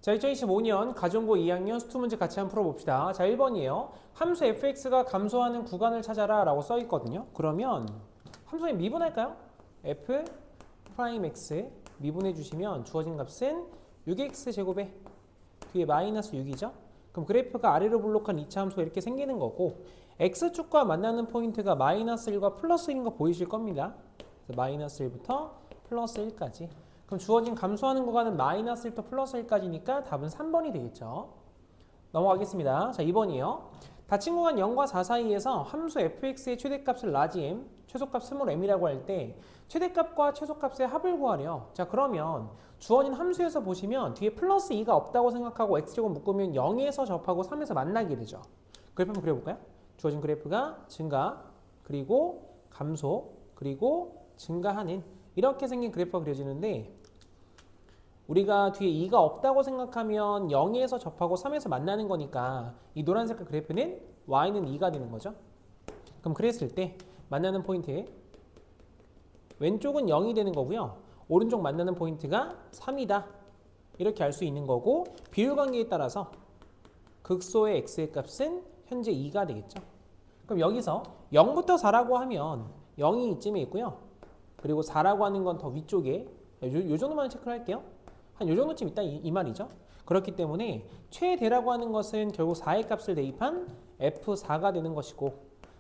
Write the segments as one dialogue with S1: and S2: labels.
S1: 자, 2025년 가정부 2학년 수투 문제 같이 한번 풀어봅시다. 자, 1번이에요. 함수 fx가 감소하는 구간을 찾아라 라고 써있거든요. 그러면 함수에 미분할까요? f 프라임 x 미분해 주시면 주어진 값은 6x 제곱에 뒤에 마이너스 6이죠. 그럼 그래프가 아래로 블록한 2차 함수가 이렇게 생기는 거고 x축과 만나는 포인트가 마이너스 1과 플러스 1인 거 보이실 겁니다. 그래서 마이너스 1부터 플러스 1까지. 그럼 주어진 감소하는 구간은 마이너스 1부터 플러스 1까지니까 답은 3번이 되겠죠. 넘어가겠습니다. 자, 2번이에요. 닫힌 구간 0과 4 사이에서 함수 fx의 최대값을 라지 m, 최소값 스몰 m이라고 할 때 최대값과 최소값의 합을 구하래요. 자, 그러면 주어진 함수에서 보시면 뒤에 플러스 2가 없다고 생각하고 x제곱 묶으면 0에서 접하고 3에서 만나게 되죠. 그래프 한번 그려볼까요? 주어진 그래프가 증가, 그리고 감소, 그리고 증가하는 이렇게 생긴 그래프가 그려지는데 우리가 뒤에 2가 없다고 생각하면 0에서 접하고 3에서 만나는 거니까 이 노란색깔 그래프는 y는 2가 되는 거죠. 그럼 그랬을 때 만나는 포인트 왼쪽은 0이 되는 거고요. 오른쪽 만나는 포인트가 3이다. 이렇게 알 수 있는 거고 비율 관계에 따라서 극소의 x의 값은 현재 2가 되겠죠. 그럼 여기서 0부터 4라고 하면 0이 이쯤에 있고요. 그리고 4라고 하는 건 더 위쪽에 요 정도만 체크를 할게요. 한 요 정도쯤 있다 이 말이죠. 그렇기 때문에 최대라고 하는 것은 결국 4의 값을 대입한 f4가 되는 것이고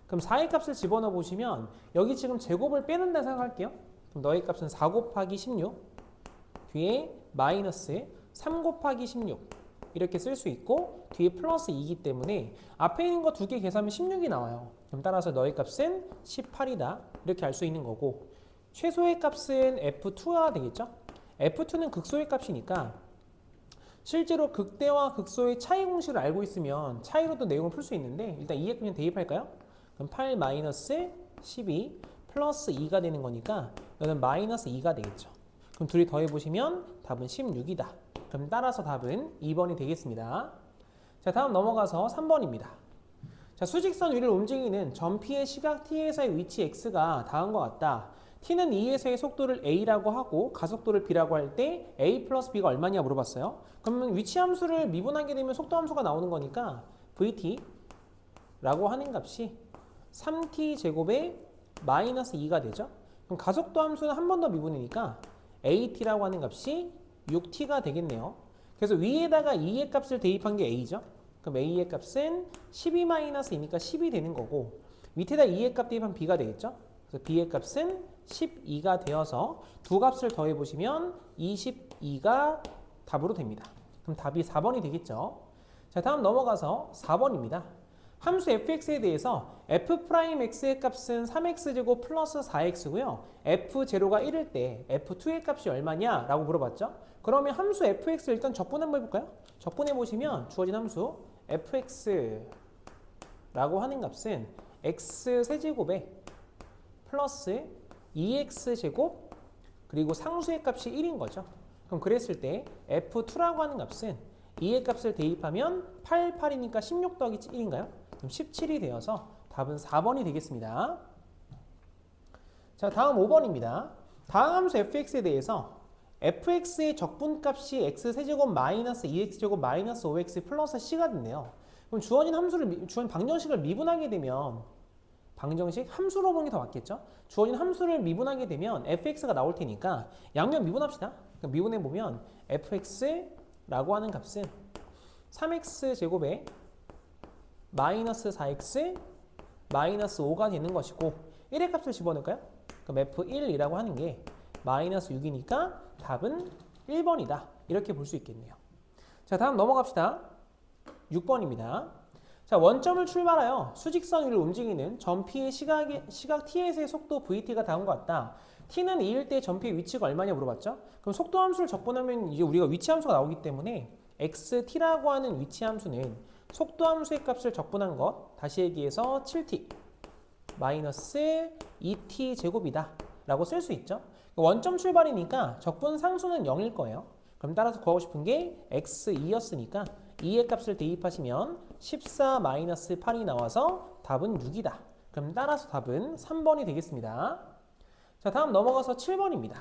S1: 그럼 4의 값을 집어넣어 보시면 여기 지금 제곱을 빼낸다 생각할게요. 그럼 너의 값은 4 곱하기 16 뒤에 마이너스 3 곱하기 16 이렇게 쓸 수 있고 뒤에 플러스 2이기 때문에 앞에 있는 거 두 개 계산하면 16이 나와요. 그럼 따라서 너의 값은 18이다. 이렇게 알 수 있는 거고 최소의 값은 f2가 되겠죠. f2는 극소의 값이니까 실제로 극대와 극소의 차이 공식을 알고 있으면 차이로도 내용을 풀 수 있는데 일단 2에 그냥 대입할까요? 그럼 8 마이너스 12 플러스 2가 되는 거니까 이거는 마이너스 2가 되겠죠. 그럼 둘이 더해보시면 답은 16이다. 그럼 따라서 답은 2번이 되겠습니다. 자, 다음 넘어가서 3번입니다. 자, 수직선 위를 움직이는 점 P의 시각 T에서의 위치 X가 다음과 같다. T는 2에서의 속도를 A라고 하고 가속도를 B라고 할 때 A 플러스 B가 얼마냐 물어봤어요. 그러면 위치 함수를 미분하게 되면 속도 함수가 나오는 거니까 VT라고 하는 값이 3T 제곱에 마이너스 2가 되죠. 그럼 가속도 함수는 한 번 더 미분이니까 AT라고 하는 값이 6T가 되겠네요. 그래서 위에다가 2의 값을 대입한 게 A죠. 그럼 A의 값은 12-2니까 10이 되는 거고 밑에다 2의 값 대입하면 B가 되겠죠. 그래서 B의 값은 12가 되어서 두 값을 더해보시면 22가 답으로 됩니다. 그럼 답이 4번이 되겠죠. 자, 다음 넘어가서 4번입니다. 함수 fx에 대해서 f'x의 값은 3x제곱 플러스 4x고요. f0가 1일 때 f2의 값이 얼마냐? 라고 물어봤죠. 그러면 함수 fx 일단 적분 한번 해볼까요? 적분해보시면 주어진 함수 fx라고 하는 값은 x세제곱에 플러스 2x제곱 그리고 상수의 값이 1인 거죠. 그럼 그랬을 때 f2라고 하는 값은 2의 값을 대입하면 8, 8이니까 16 더하기 1인가요? 그럼 17이 되어서 답은 4번이 되겠습니다. 자, 다음 5번입니다. 다음 함수 fx에 대해서 fx의 적분값이 x세제곱 마이너스 2x제곱 마이너스 5x 플러스 c가 됐네요. 그럼 주어진 방정식을 미분하게 되면 방정식 함수로 보는 게 더 맞겠죠? 주어진 함수를 미분하게 되면 fx가 나올 테니까 양면 미분합시다. 그럼 미분해보면 fx라고 하는 값은 3x제곱에 마이너스 4x 마이너스 5가 되는 것이고 1의 값을 집어넣을까요? 그럼 f1이라고 하는 게 마이너스 6이니까 답은 1번이다. 이렇게 볼 수 있겠네요. 자, 다음 넘어갑시다. 6번입니다. 자, 원점을 출발하여 수직선 위를 움직이는 점 P의 시각 T에서의 속도 VT가 다음과 같다. T는 2일 때 점 P의 위치가 얼마냐 물어봤죠? 그럼 속도 함수를 적분하면 이제 우리가 위치 함수가 나오기 때문에 XT라고 하는 위치 함수는 속도 함수의 값을 적분한 것, 다시 얘기해서 7T 마이너스 2T 제곱이다 라고 쓸 수 있죠. 원점 출발이니까 적분 상수는 0일 거예요. 그럼 따라서 구하고 싶은 게 X2였으니까 2의 값을 대입하시면 14-8이 나와서 답은 6이다. 그럼 따라서 답은 3번이 되겠습니다. 자, 다음 넘어가서 7번입니다.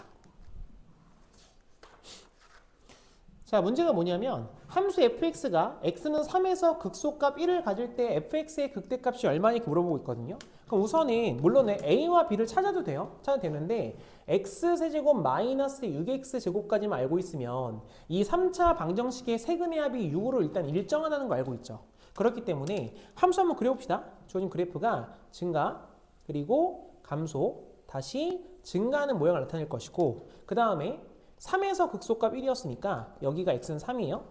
S1: 자, 문제가 뭐냐면 함수 fx가 x는 3에서 극소값 1을 가질 때 fx의 극대값이 얼마인지 물어보고 있거든요. 그럼 우선은 물론 a와 b를 찾아도 돼요. 찾아도 되는데 x세제곱 마이너스 6x제곱까지만 알고 있으면 이 3차 방정식의 세근의 합이 6으로 일단 일정하다는 거 알고 있죠. 그렇기 때문에 함수 한번 그려봅시다. 주어진 그래프가 증가 그리고 감소 다시 증가하는 모양을 나타낼 것이고 그 다음에 3에서 극소값 1이었으니까 여기가 x는 3이에요.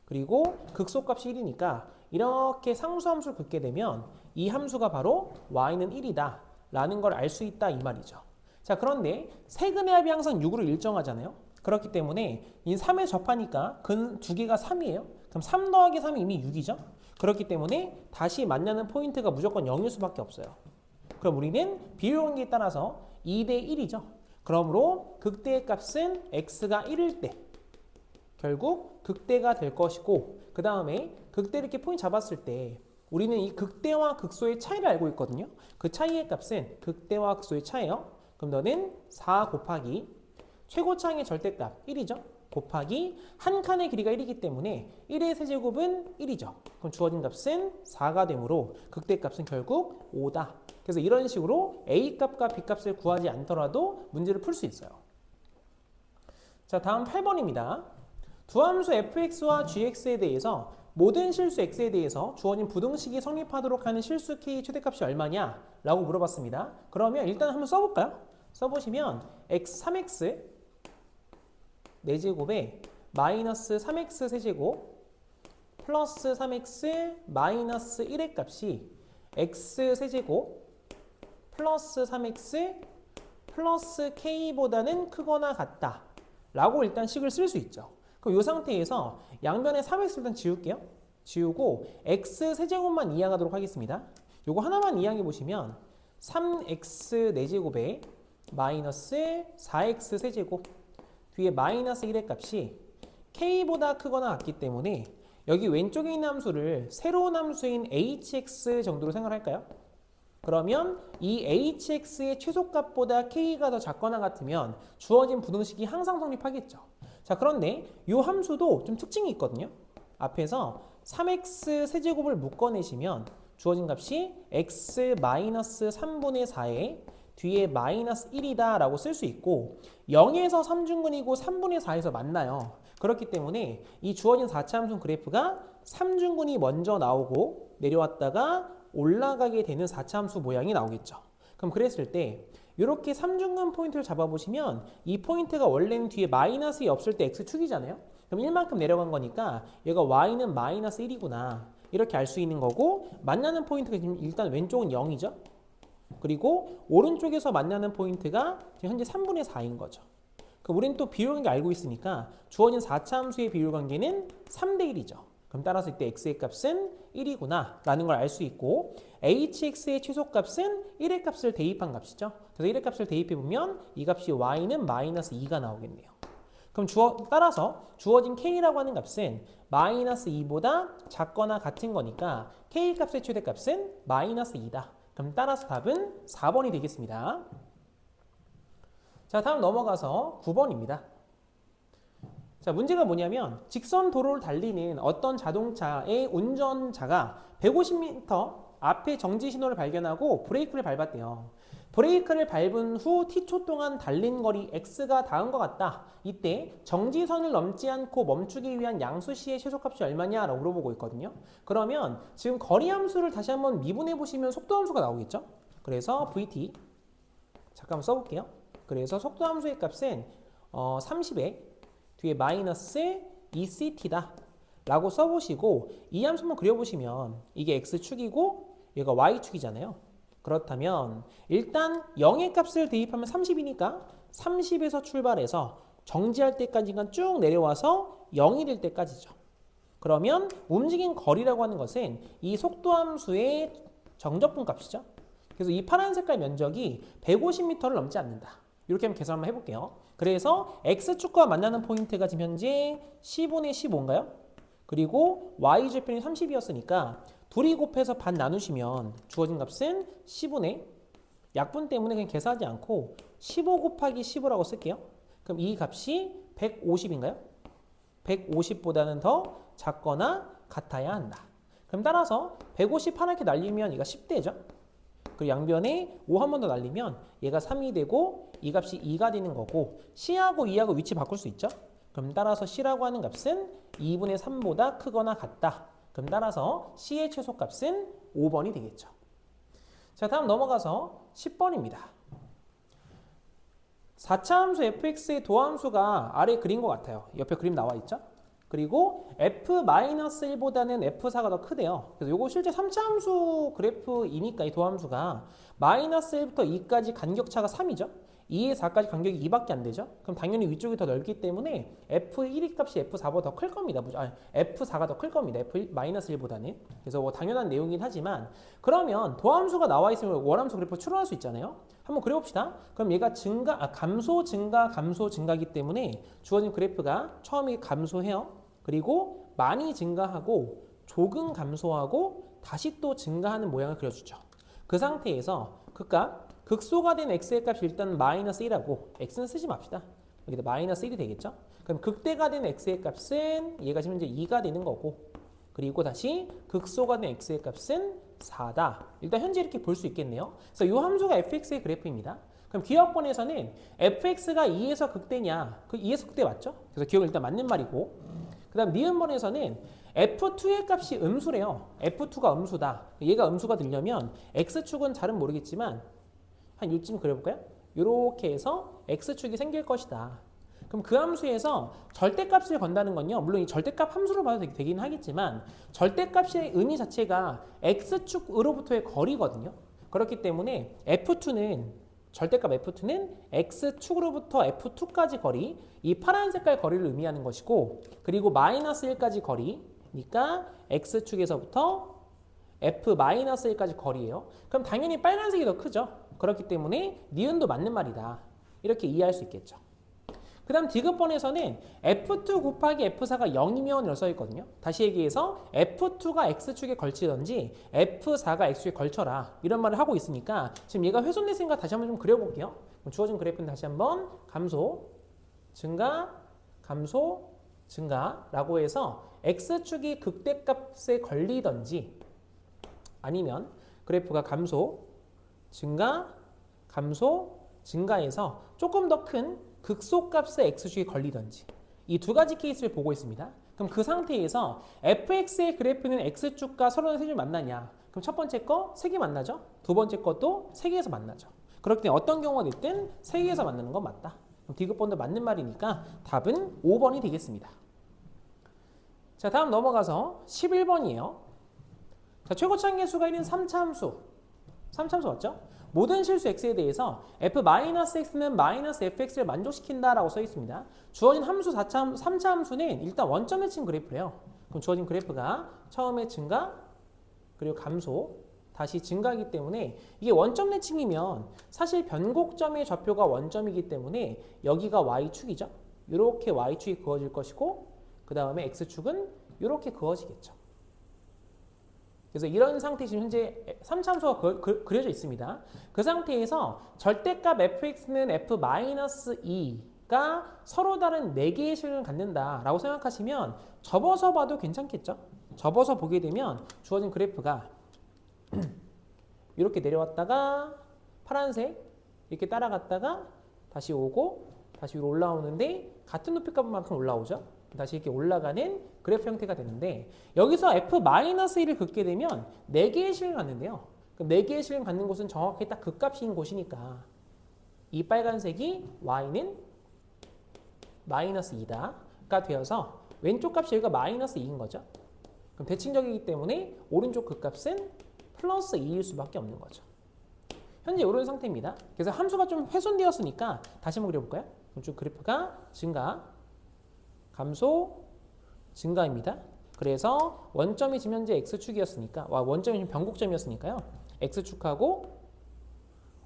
S1: 그리고 극소값이 1이니까 이렇게 상수함수를 긋게 되면 이 함수가 바로 y는 1이다 라는 걸 알 수 있다 이 말이죠. 자, 그런데 세근의 합이 항상 6으로 일정하잖아요. 그렇기 때문에 이 3에 접하니까 근 두 개가 3이에요. 그럼 3 더하기 3이 이미 6이죠. 그렇기 때문에 다시 만나는 포인트가 무조건 0일 수밖에 없어요. 그럼 우리는 비율관계에 따라서 2대 1이죠. 그러므로 극대의 값은 x가 1일 때 결국 극대가 될 것이고 그 다음에 극대 이렇게 포인트 잡았을 때 우리는 이 극대와 극소의 차이를 알고 있거든요. 그 차이의 값은 극대와 극소의 차이예요. 그럼 너는 4 곱하기 최고차항의 절대값 1이죠. 곱하기 한 칸의 길이가 1이기 때문에 1의 세제곱은 1이죠. 그럼 주어진 값은 4가 되므로 극대값은 결국 5다. 그래서 이런 식으로 A값과 B값을 구하지 않더라도 문제를 풀 수 있어요. 자, 다음 8번입니다. 두 함수 fx와 gx에 대해서 모든 실수 x에 대해서 주어진 부등식이 성립하도록 하는 실수 k 최대값이 얼마냐? 라고 물어봤습니다. 그러면 일단 한번 써볼까요? 써보시면 x 3x 4제곱에 마이너스 3x 세제곱 플러스 3x 마이너스 1의 값이 x 세제곱 플러스 3x 플러스 k보다는 크거나 같다 라고 일단 식을 쓸 수 있죠. 그럼 이 상태에서 양변에 3x를 일단 지울게요. 지우고 x 세제곱만 이항하도록 하겠습니다. 요거 하나만 이항해 보시면 3x 4제곱에 마이너스 4x 세제곱 뒤에 마이너스 1의 값이 k보다 크거나 같기 때문에 여기 왼쪽에 있는 함수를 새로운 함수인 hx 정도로 생각할까요? 그러면 이 hx의 최소값보다 k가 더 작거나 같으면 주어진 부등식이 항상 성립하겠죠. 자, 그런데 이 함수도 좀 특징이 있거든요. 앞에서 3x 세제곱을 묶어내시면 주어진 값이 x 마이너스 3분의 4에 뒤에 마이너스 1이다 라고 쓸 수 있고 0에서 3중근이고 3분의 4에서 만나요. 그렇기 때문에 이 주어진 4차 함수 그래프가 3중근이 먼저 나오고 내려왔다가 올라가게 되는 4차 함수 모양이 나오겠죠. 그럼 그랬을 때 이렇게 3중근 포인트를 잡아보시면 이 포인트가 원래는 뒤에 마이너스 2 없을 때 x축이잖아요. 그럼 1만큼 내려간 거니까 얘가 y는 마이너스 1이구나 이렇게 알 수 있는 거고 만나는 포인트가 지금 일단 왼쪽은 0이죠. 그리고 오른쪽에서 만나는 포인트가 지금 현재 3분의 4인 거죠. 그럼 우리는 또 비율관계 알고 있으니까 주어진 4차 함수의 비율관계는 3대 1이죠. 그럼 따라서 이때 x의 값은 1이구나 라는 걸 알 수 있고 hx의 최소값은 1의 값을 대입한 값이죠. 그래서 1의 값을 대입해보면 이 값이 y는 마이너스 2가 나오겠네요. 그럼 따라서 주어진 k라고 하는 값은 마이너스 2보다 작거나 같은 거니까 k 값의 최대값은 마이너스 2다. 그럼 따라서 답은 4번이 되겠습니다. 자, 다음 넘어가서 9번입니다. 자, 문제가 뭐냐면 직선 도로를 달리는 어떤 자동차의 운전자가 150m 앞에 정지 신호를 발견하고 브레이크를 밟았대요. 브레이크를 밟은 후 t초 동안 달린 거리 x가 닿은 것 같다. 이때 정지선을 넘지 않고 멈추기 위한 양수시의 최소값이 얼마냐라고 물어보고 있거든요. 그러면 지금 거리 함수를 다시 한번 미분해 보시면 속도 함수가 나오겠죠. 그래서 vt 잠깐만 써볼게요. 그래서 속도 함수의 값은 30에 뒤에 마이너스 2ct다 라고 써보시고 이 함수 한번 그려보시면 이게 x축이고 얘가 y축이잖아요. 그렇다면 일단 0의 값을 대입하면 30이니까 30에서 출발해서 정지할 때까지가 쭉 내려와서 0이 될 때까지죠. 그러면 움직인 거리라고 하는 것은 이 속도 함수의 정적분 값이죠. 그래서 이 파란 색깔 면적이 150m를 넘지 않는다. 이렇게 한번 계산 한번 해볼게요. 그래서 x축과 만나는 포인트가 지금 현재 10분의 15인가요? 그리고 y좌표는 30이었으니까 둘이 곱해서 반 나누시면 주어진 값은 10분의 약분 때문에 그냥 계산하지 않고 15 곱하기 15라고 쓸게요. 그럼 이 값이 150인가요? 150보다는 더 작거나 같아야 한다. 그럼 따라서 150 하나씩 날리면 얘가 10대죠. 그리고 양변에 5 한 번 더 날리면 얘가 3이 되고 이 값이 2가 되는 거고 C하고 2하고 위치 바꿀 수 있죠. 그럼 따라서 C라고 하는 값은 2분의 3보다 크거나 같다. 그럼 따라서 C의 최소값은 5번이 되겠죠. 자, 다음 넘어가서 10번입니다. 4차 함수 fx의 도함수가 아래 그린 것 같아요. 옆에 그림 나와 있죠? 그리고 f-1보다는 f4가 더 크대요. 그래서 이거 실제 3차 함수 그래프이니까 이 도함수가 마이너스 1부터 2까지 간격차가 3이죠. 2에 4까지 간격이 2밖에 안 되죠. 그럼 당연히 위쪽이 더 넓기 때문에 f1의 값이 f4보다 더 클 겁니다. f4가 더 클 겁니다. f-1보다는. 그래서 뭐 당연한 내용이긴 하지만 그러면 도함수가 나와 있으면 원함수 그래프 추론할 수 있잖아요. 한번 그려봅시다. 그럼 얘가 감소, 증가, 감소, 증가이기 때문에 주어진 그래프가 처음에 감소해요. 그리고 많이 증가하고 조금 감소하고 다시 또 증가하는 모양을 그려주죠. 그 상태에서 극소가 된 x의 값이 일단 마이너스 1하고 x는 쓰지 맙시다. 여기다 마이너스 1이 되겠죠. 그럼 극대가 된 x의 값은 얘가 지금 이제 2가 되는 거고 그리고 다시 극소가 된 x의 값은 4다. 일단 현재 이렇게 볼 수 있겠네요. 그래서 이 함수가 fx의 그래프입니다. 그럼 기억번에서는 fx가 2에서 극대냐? 그 2에서 극대 맞죠? 그래서 기억은 일단 맞는 말이고 그 다음 니은번에서는 f2의 값이 음수래요. f2가 음수다. 얘가 음수가 되려면 x축은 잘은 모르겠지만 한 요쯤 그려볼까요? 이렇게 해서 x축이 생길 것이다. 그럼 그 함수에서 절대값을 건다는 건요. 물론 이 절대값 함수로 봐도 되긴 하겠지만 절대값의 의미 자체가 x축으로부터의 거리거든요. 그렇기 때문에 f2는 절대값 f2는 x축으로부터 f2까지 거리 이 파란 색깔 거리를 의미하는 것이고 그리고 마이너스 1까지 거리니까 x축에서부터 f-1까지 거리예요. 그럼 당연히 빨간색이 더 크죠. 그렇기 때문에 니은도 맞는 말이다. 이렇게 이해할 수 있겠죠. 그 다음 디귿번에서는 F2 곱하기 F4가 0이면 이렇게 써있거든요. 다시 얘기해서 F2가 X축에 걸치든지 F4가 X축에 걸쳐라. 이런 말을 하고 있으니까 지금 얘가 훼손됐으니까 다시 한번 좀 그려볼게요. 주어진 그래프는 다시 한번 감소, 증가, 감소, 증가라고 해서 X축이 극대값에 걸리든지 아니면 그래프가 감소, 증가, 감소, 증가해서 조금 더 큰 극소값의 x축이 걸리든지 이 두 가지 케이스를 보고 있습니다. 그럼 그 상태에서 fx의 그래프는 x축과 서로는 세 줄 만나냐? 그럼 첫 번째 거 3개 만나죠? 두 번째 것도 3개에서 만나죠. 그렇기 때문에 어떤 경우가 됐든 3개에서 만나는 건 맞다. 그럼 디귿번도 맞는 말이니까 답은 5번이 되겠습니다. 자, 다음 넘어가서 11번이에요. 자, 최고차항 계수가 1인 3차 함수. 3차 함수 맞죠? 모든 실수 x에 대해서 f-x는 -fx를 만족시킨다라고 써 있습니다. 주어진 함수 3차 함수는 일단 원점에 친 그래프래요. 그럼 주어진 그래프가 처음에 증가, 그리고 감소, 다시 증가이기 때문에 이게 원점 내칭이면 사실 변곡점의 좌표가 원점이기 때문에 여기가 y축이죠. 이렇게 y축이 그어질 것이고 그 다음에 x축은 이렇게 그어지겠죠. 그래서 이런 상태 지금 현재 3차 함수가 그려져 있습니다. 그 상태에서 절대값 fx는 f-2가 서로 다른 4개의 실을 갖는다라고 생각하시면 접어서 봐도 괜찮겠죠? 접어서 보게 되면 주어진 그래프가 이렇게 내려왔다가 파란색 이렇게 따라갔다가 다시 오고 다시 위로 올라오는데 같은 높이값만큼 올라오죠? 다시 이렇게 올라가는 그래프 형태가 되는데 여기서 f-1을 긋게 되면 4개의 실을 갖는데요. 그럼 4개의 실을 갖는 곳은 정확히 딱 그 값인 곳이니까 이 빨간색이 y는 -2다가 되어서 왼쪽 값이 여기가 -2인 거죠. 그럼 대칭적이기 때문에 오른쪽 그 값은 +2일 수밖에 없는 거죠. 현재 이런 상태입니다. 그래서 함수가 좀 훼손되었으니까 다시 한번 그려볼까요? 왼쪽 그래프가 증가, 감소, 증가입니다. 그래서 원점이 지금 현재 x축이었으니까 원점이 지금 변곡점이었으니까요. x축하고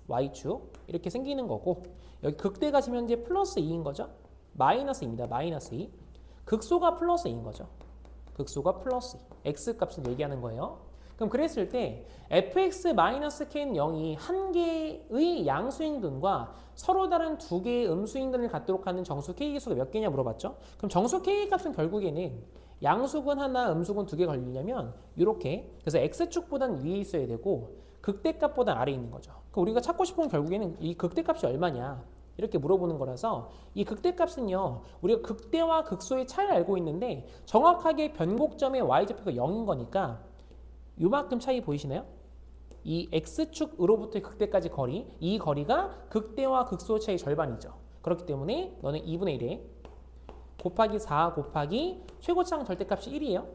S1: y축 이렇게 생기는 거고 여기 극대가 지금 현재 +2인 거죠. 마이너스입니다. -2. 극소가 +2인 거죠. 극소가 +2. x 값을 얘기하는 거예요. 그럼 그랬을 때 fx-k는 0이 한 개의 양수인근과 서로 다른 두 개의 음수인근을 갖도록 하는 정수 k개수가 몇 개냐 물어봤죠. 그럼 정수 k 값은 결국에는 양수근 하나, 음수근 두 개 걸리려면 이렇게 그래서 x축보단 위에 있어야 되고 극대값보다 아래에 있는 거죠. 그럼 우리가 찾고 싶은 건 결국에는 이 극대값이 얼마냐 이렇게 물어보는 거라서 이 극대값은요 우리가 극대와 극소의 차이를 알고 있는데 정확하게 변곡점의 y좌표가 0인 거니까 요만큼 차이 보이시나요? 이 x축으로부터의 극대까지 거리, 이 거리가 극대와 극소 차이 절반이죠. 그렇기 때문에 너는 2분의 1에 곱하기 4 곱하기 최고차항 절대값이 1이에요.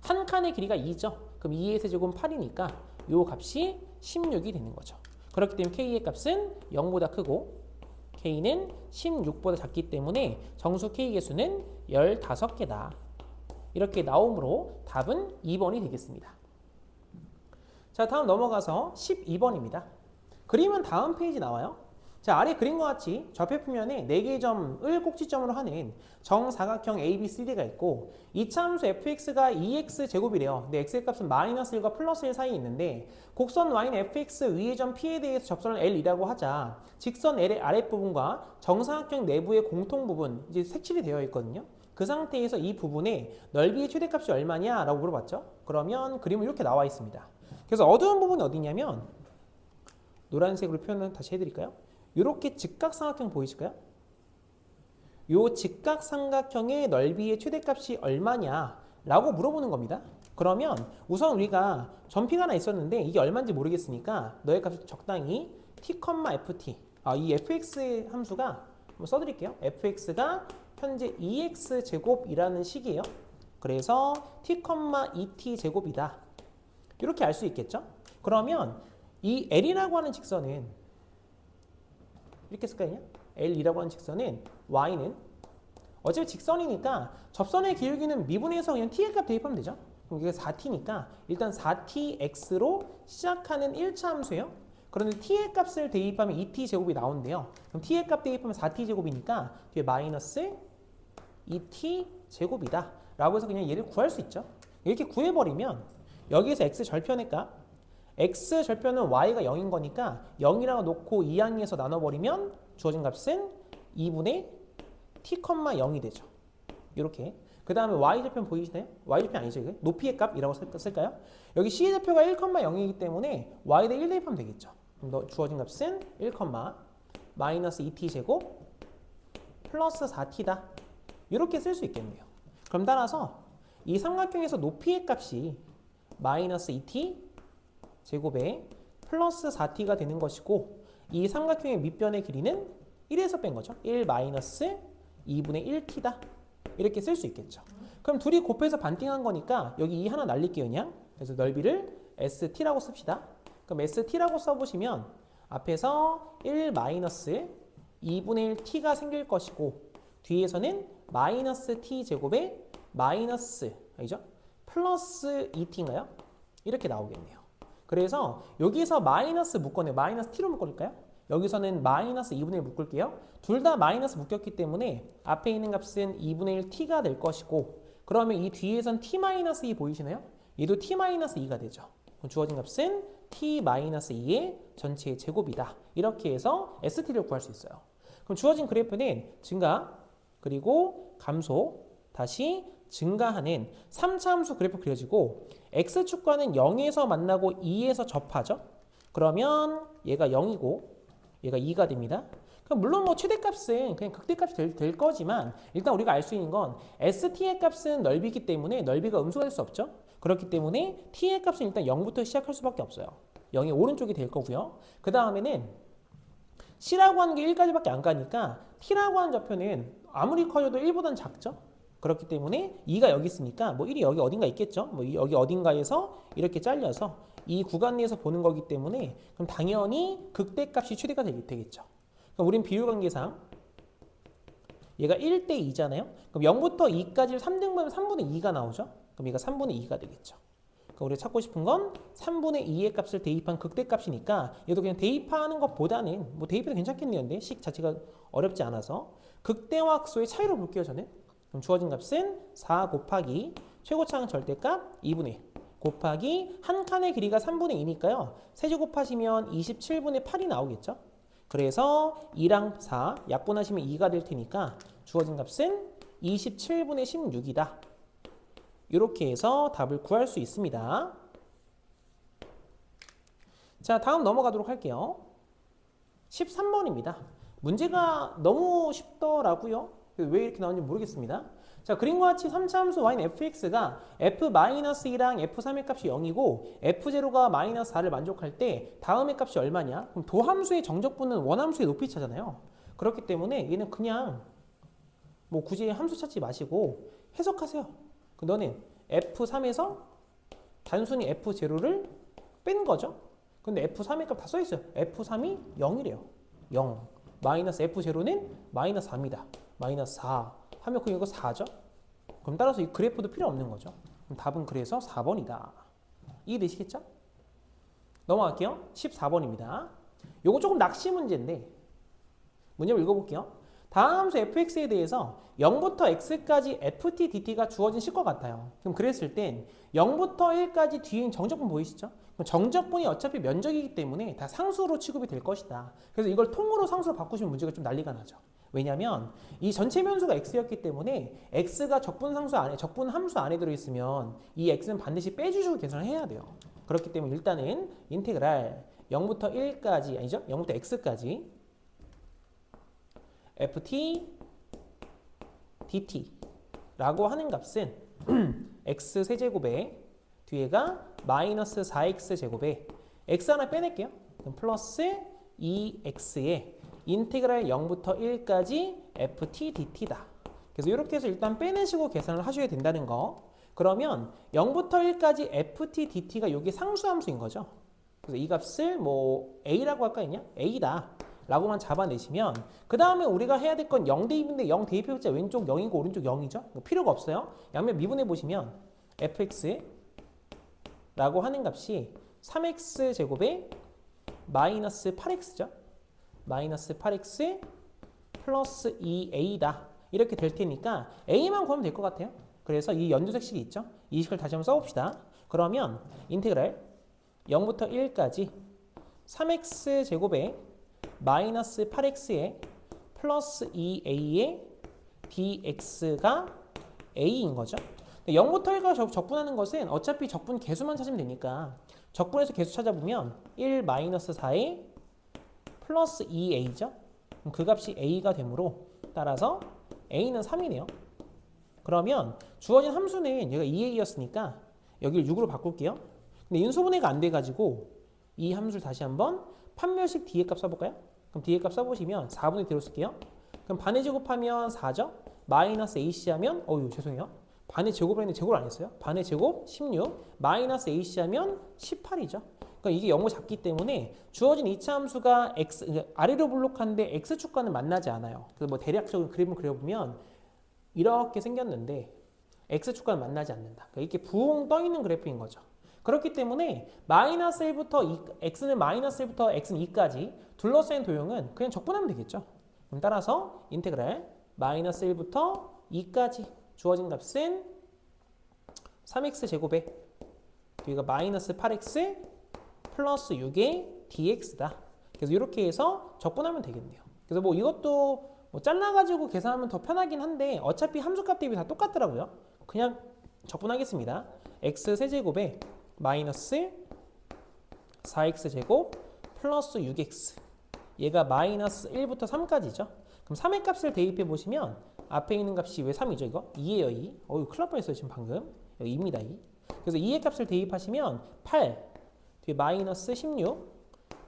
S1: 한 칸의 길이가 2죠. 그럼 2의 세제곱은 8이니까 요 값이 16이 되는 거죠. 그렇기 때문에 k의 값은 0보다 크고 k는 16보다 작기 때문에 정수 k 개수는 15개다. 이렇게 나오므로 답은 2번이 되겠습니다. 자, 다음 넘어가서 12번입니다. 그림은 다음 페이지 나와요. 자, 아래 그림과 같이 좌표 표면에 4개의 점을 꼭지점으로 하는 정사각형 ABCD가 있고 이차 함수 fx가 2x 제곱이래요. 근데 x의 값은 마이너스 1과 플러스 1 사이에 있는데 곡선 y는 fx 위의 점 p에 대해서 접선을 L이라고 하자 직선 L의 아랫부분과 정사각형 내부의 공통부분 이제 색칠이 되어 있거든요. 그 상태에서 이 부분의 넓이의 최대값이 얼마냐 라고 물어봤죠. 그러면 그림은 이렇게 나와 있습니다. 그래서 어두운 부분이 어디냐면 노란색으로 표현을 다시 해드릴까요? 이렇게 직각삼각형 보이실까요? 이 직각삼각형의 넓이의 최대값이 얼마냐라고 물어보는 겁니다. 그러면 우선 우리가 점피가 하나 있었는데 이게 얼마인지 모르겠으니까 너의 값을 적당히 t, ft 이 fx 함수가 한번 써드릴게요. fx가 현재 2x 제곱이라는 식이에요. 그래서 t, 2t 제곱이다. 이렇게 알 수 있겠죠? 그러면 이 L이라고 하는 직선은 이렇게 쓸까요? L이라고 하는 직선은 Y는 어차피 직선이니까 접선의 기울기는 미분해서 그냥 T의 값 대입하면 되죠? 그럼 이게 4T니까 일단 4TX로 시작하는 1차 함수예요. 그런데 T의 값을 대입하면 2T 제곱이 나온대요. 그럼 T의 값 대입하면 4T 제곱이니까 뒤에 마이너스 2T 제곱이다 라고 해서 그냥 얘를 구할 수 있죠. 이렇게 구해버리면 여기에서 X 절편의 값 X 절편은 Y가 0인 거니까 0이라고 놓고 2항에서 나눠버리면 주어진 값은 2분의 T, 0이 되죠. 이렇게. 그 다음에 Y-절편 보이시나요? Y-절편 아니죠. 이게? 높이의 값이라고 쓸까요? 여기 C의 좌표가 1, 0이기 때문에 Y에 1 대입하면 되겠죠. 그럼 주어진 값은 1, 마이너스 2T 제곱 플러스 4T다. 이렇게 쓸 수 있겠네요. 그럼 따라서 이 삼각형에서 높이의 값이 마이너스 2t 제곱에 플러스 4t가 되는 것이고 이 삼각형의 밑변의 길이는 1에서 뺀 거죠. 1 마이너스 2분의 1t다. 이렇게 쓸 수 있겠죠. 그럼 둘이 곱해서 반띵한 거니까 여기 2 하나 날릴게요. 그냥. 그래서 넓이를 st라고 씁시다. 그럼 st라고 써보시면 앞에서 1 마이너스 2분의 1t가 생길 것이고 뒤에서는 마이너스 t 제곱에 마이너스 아니죠? 플러스 2t인가요? 이렇게 나오겠네요. 그래서 여기서 마이너스 묶어내요. 마이너스 t로 묶어줄까요? 여기서는 마이너스 2분의 1 묶을게요. 둘 다 마이너스 묶였기 때문에 앞에 있는 값은 2분의 1t가 될 것이고 그러면 이 뒤에선 t-2 보이시나요? 얘도 t-2가 되죠. 주어진 값은 t-2의 전체의 제곱이다. 이렇게 해서 st를 구할 수 있어요. 그럼 주어진 그래프는 증가 그리고 감소 다시 증가하는 3차 함수 그래프 그려지고 x축과는 0에서 만나고 2에서 접하죠. 그러면 얘가 0이고 얘가 2가 됩니다. 그럼 물론 뭐 최대값은 그냥 극대값이 될 거지만 일단 우리가 알 수 있는 건 st의 값은 넓이기 때문에 넓이가 음수가 될 수 없죠. 그렇기 때문에 t의 값은 일단 0부터 시작할 수밖에 없어요. 0이 오른쪽이 될 거고요. 그 다음에는 c라고 하는 게 1까지밖에 안 가니까 t라고 하는 좌표는 아무리 커져도 1보다는 작죠. 그렇기 때문에 2가 여기 있으니까 뭐 1이 여기 어딘가 있겠죠. 뭐 여기 어딘가에서 이렇게 잘려서 이 구간 내에서 보는 거기 때문에 그럼 당연히 극대값이 최대가 되겠죠. 그럼 우린 비율관계상 얘가 1대 2잖아요. 그럼 0부터 2까지 3등분하면 3분의 2가 나오죠. 그럼 얘가 3분의 2가 되겠죠. 그럼 우리가 찾고 싶은 건 3분의 2의 값을 대입한 극대값이니까 얘도 그냥 대입하는 것보다는 뭐 대입해도 괜찮겠네요. 근데 식 자체가 어렵지 않아서 극대와 극소의 차이로 볼게요. 저는. 그럼 주어진 값은 4 곱하기 최고차항 절대값 2분의 1. 곱하기 한 칸의 길이가 3분의 2니까요. 세제곱하시면 27분의 8이 나오겠죠. 그래서 2랑 4 약분하시면 2가 될 테니까 주어진 값은 27분의 16이다. 이렇게 해서 답을 구할 수 있습니다. 자, 다음 넘어가도록 할게요. 13번입니다. 문제가 너무 쉽더라고요. 왜 이렇게 나오는지 모르겠습니다. 자, 그림과 같이 3차 함수 y는 fx가 f-2랑 f3의 값이 0이고 f0가 -4를 만족할 때 다음의 값이 얼마냐? 그럼 도함수의 정적분은 원함수의 높이차잖아요. 그렇기 때문에 얘는 그냥 뭐 굳이 함수 찾지 마시고 해석하세요. 너는 f3에서 단순히 f0를 뺀 거죠. 근데 f3의 값 다 써있어요. f3이 0이래요. 0. 마이너스 f0는 -4입니다. -4 하면 그럼 이거 4죠? 그럼 따라서 이 그래프도 필요 없는 거죠. 그럼 답은 그래서 4번이다. 이해되시겠죠? 넘어갈게요. 14번입니다. 요거 조금 낚시 문제인데 문제를 읽어볼게요. 다음 함수 fx에 대해서 0부터 x까지 ft dt가 주어진 식과 같아요. 그럼 그랬을 땐 0부터 1까지 뒤인 정적분 보이시죠? 그럼 정적분이 어차피 면적이기 때문에 다 상수로 취급이 될 것이다. 그래서 이걸 통으로 상수로 바꾸시면 문제가 좀 난리가 나죠. 왜냐하면 이 전체 변수가 x였기 때문에 x가 적분 함수 안에 들어있으면 이 x는 반드시 빼주시고 계산을 해야 돼요. 그렇기 때문에 일단은 인테그랄 0부터 1까지 아니죠? 0부터 x까지 ft dt라고 하는 값은 x 세제곱에 뒤에가 마이너스 4x 제곱에 x 하나 빼낼게요. 그럼 플러스 2x에 인테그랄 0부터 1까지 ft dt다. 그래서 이렇게 해서 일단 빼내시고 계산을 하셔야 된다는 거. 그러면 0부터 1까지 ft dt가 여기 상수함수인 거죠. 그래서 이 값을 뭐 a라고 할까 있냐? a다. 라고만 잡아내시면 그 다음에 우리가 해야 될 건 0 대입인데 0 대입해봤자 왼쪽 0이고 오른쪽 0이죠. 필요가 없어요. 양면 미분해 보시면 fx 라고 하는 값이 3x 제곱에 마이너스 8x죠. 마이너스 8x 플러스 2a다. 이렇게 될 테니까 a만 구하면 될 것 같아요. 그래서 이 연두색식이 있죠. 이 식을 다시 한번 써봅시다. 그러면 인테그랄 0부터 1까지 3x 제곱에 마이너스 8x에 플러스 2a의 dx가 a인 거죠. 0부터 1과 적분하는 것은 어차피 적분 개수만 찾으면 되니까 적분해서 개수 찾아보면 1 마이너스 4에 플러스 2a죠. 그 값이 a가 되므로 따라서 a는 3이네요. 그러면 주어진 함수는 얘가 2a였으니까 여기를 6으로 바꿀게요. 근데 인수분해가 안 돼가지고 이 함수를 다시 한번 판별식 뒤에 값 써볼까요? 그럼 뒤에 값 써보시면 4분의 D로 쓸게요. 그럼 반의 제곱하면 4죠? 마이너스 AC 하면 죄송해요. 반의 제곱을 했는데 제곱을 안 했어요. 반의 제곱 16 마이너스 AC 하면 18이죠. 그러니까 이게 0을 잡기 때문에 주어진 2차 함수가 아래로 블록한데 x축과는 만나지 않아요. 그래서 뭐 대략적인 그림을 그려보면 이렇게 생겼는데 x축과는 만나지 않는다. 그러니까 이렇게 붕 떠있는 그래프인 거죠. 그렇기 때문에 마이너스 1부터 x는 마이너스 1부터 x는 2까지 둘러싸인 도형은 그냥 적분하면 되겠죠. 그럼 따라서 인테그랄 마이너스 1부터 2까지 주어진 값은 3x 제곱에 뒤가 마이너스 8x 플러스 6의 dx다. 그래서 이렇게 해서 적분하면 되겠네요. 그래서 뭐 이것도 뭐 잘라가지고 계산하면 더 편하긴 한데 어차피 함수값 대비 다 똑같더라고요. 그냥 적분하겠습니다. x 세제곱에 마이너스 4x 제곱 플러스 6x 얘가 마이너스 1부터 3까지죠. 그럼 3의 값을 대입해 보시면 앞에 있는 값이 왜 3이죠 이거? 2예요 2. 큰일 날 뻔했어요 지금 방금. 여기 2입니다 2. 그래서 2의 값을 대입하시면 8 뒤에 마이너스 16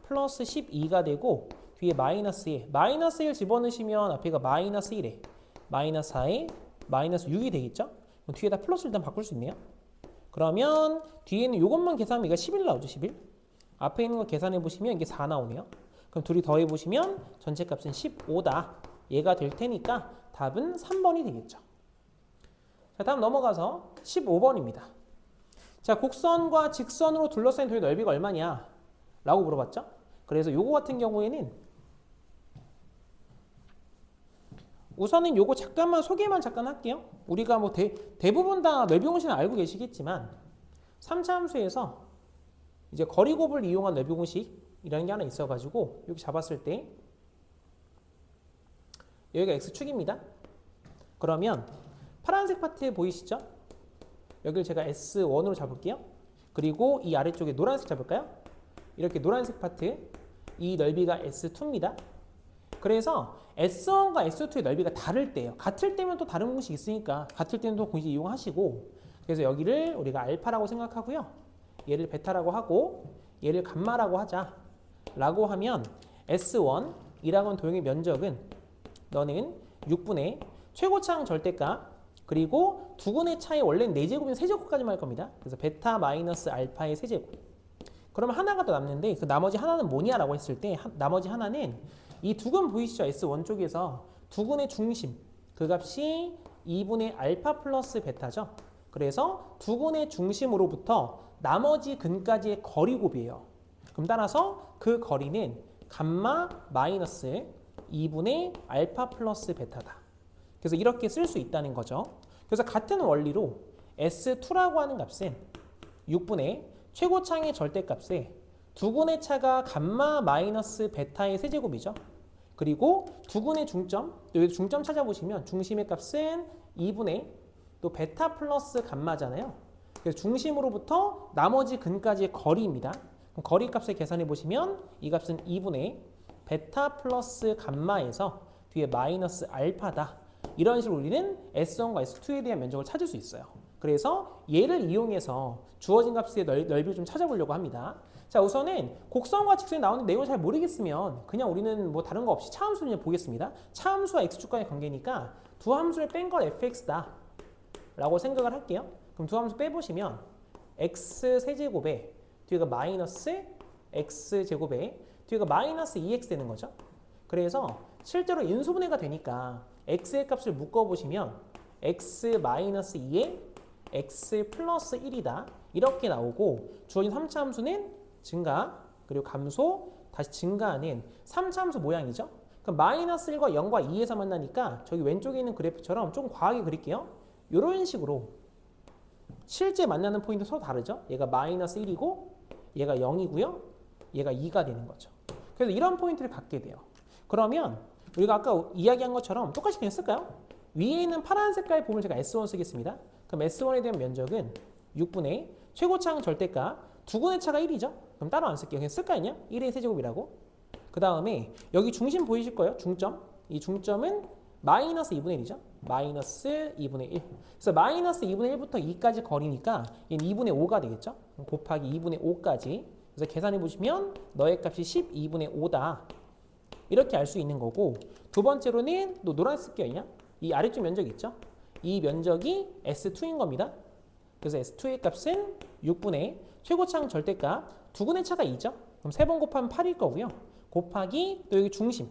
S1: 플러스 12가 되고 뒤에 마이너스 1 마이너스 1 집어넣으시면 앞에가 마이너스 1에 마이너스 4에 마이너스 6이 되겠죠? 그럼 뒤에다 플러스 일단 바꿀 수 있네요. 그러면 뒤에는 이것만 계산하면 이거 11 나오죠 11. 앞에 있는 거 계산해 보시면 이게 4 나오네요. 그럼 둘이 더해 보시면 전체 값은 15다. 얘가 될 테니까 답은 3번이 되겠죠. 자, 다음 넘어가서 15번입니다. 자, 곡선과 직선으로 둘러싸인 도의 넓이가 얼마냐? 라고 물어봤죠? 그래서 요거 같은 경우에는 우선은 요거 잠깐만 소개만 잠깐 할게요. 우리가 뭐 대부분 다 넓이 공식은 알고 계시겠지만 3차 함수에서 이제 거리 곱을 이용한 넓이 공식이라는 게 하나 있어가지고 여기 잡았을 때 여기가 x축입니다. 그러면 파란색 파트 보이시죠? 여기를 제가 S1으로 잡을게요. 그리고 이 아래쪽에 노란색 잡을까요? 이렇게 노란색 파트, 이 넓이가 S2입니다. 그래서 S1과 S2의 넓이가 다를 때예요. 같을 때면 또 다른 공식이 있으니까 같을 때는 또 공식 이용하시고, 그래서 여기를 우리가 알파라고 생각하고요. 얘를 베타라고 하고 얘를 감마라고 하자 라고 하면 S1이라는 도형의 면적은 너는 6분의 최고차항 절대값 그리고 두근의 차이 원래는 4제곱이면 세제곱까지만 할 겁니다. 그래서 베타 마이너스 알파의 세제곱. 그러면 하나가 더 남는데 그 나머지 하나는 뭐냐 라고 했을 때 나머지 하나는 이 두근 보이시죠? S1 쪽에서 두근의 중심 그 값이 2분의 알파 플러스 베타죠. 그래서 두근의 중심으로부터 나머지 근까지의 거리 곱이에요. 그럼 따라서 그 거리는 감마 마이너스 2분의 알파 플러스 베타다. 그래서 이렇게 쓸 수 있다는 거죠. 그래서 같은 원리로 S2라고 하는 값은 6분의 최고차항의 절대값에 두근의 차가 감마 마이너스 베타의 세제곱이죠. 그리고 두근의 중점, 여기 중점 찾아보시면 중심의 값은 2분의 또 베타 플러스 감마잖아요. 그래서 중심으로부터 나머지 근까지의 거리입니다. 그럼 거리 값을 계산해 보시면 이 값은 2분의 베타 플러스 감마에서 뒤에 마이너스 알파다. 이런 식으로 우리는 S1과 S2에 대한 면적을 찾을 수 있어요. 그래서 얘를 이용해서 주어진 값의 넓이를 좀 찾아보려고 합니다. 자, 우선은 곡선과 직선이 나오는 내용을 잘 모르겠으면 그냥 우리는 뭐 다른 거 없이 차함수를 그냥 보겠습니다. 차함수와 x축 간의 관계니까 두 함수를 뺀 걸 fx다 라고 생각을 할게요. 그럼 두 함수 빼보시면 x 세제곱에 뒤가 마이너스 x 제곱에 뒤가 마이너스 2x 되는 거죠. 그래서 실제로 인수분해가 되니까 x의 값을 묶어보시면 x 마이너스 2에 x 플러스 1이다. 이렇게 나오고 주어진 3차 함수는 증가 그리고 감소 다시 증가하는 3차 함수 모양이죠. 그럼 마이너스 1과 0과 2에서 만나니까 저기 왼쪽에 있는 그래프처럼 좀 과하게 그릴게요. 이런 식으로 실제 만나는 포인트 서로 다르죠. 얘가 마이너스 1이고 얘가 0이고요. 얘가 2가 되는 거죠. 그래서 이런 포인트를 갖게 돼요. 그러면 우리가 아까 이야기한 것처럼 똑같이 그냥 쓸까요? 위에 있는 파란 색깔 부분을 제가 S1 쓰겠습니다. 그럼 S1에 대한 면적은 6분의 최고차항 절대값 두근의 차가 1이죠. 그럼 따로 안 쓸게요. 그냥 쓸까 그냥 1의 세제곱이라고. 그 다음에 여기 중심 보이실 거예요. 중점. 이 중점은 마이너스 2분의 1이죠. 마이너스 2분의 1. 그래서 마이너스 2분의 1부터 2까지 거리니까 얘는 2분의 5가 되겠죠. 곱하기 2분의 5까지. 그래서 계산해 보시면 너의 값이 12분의 5다. 이렇게 알 수 있는 거고, 두 번째로는 또 노란색 쓸게요. 그냥 이 아래쪽 면적 있죠. 이 면적이 S2인 겁니다. 그래서 S2의 값은 6분의 최고차항 절대값 두근의 차가 2죠. 그럼 3번 곱하면 8일 거고요. 곱하기 또 여기 중심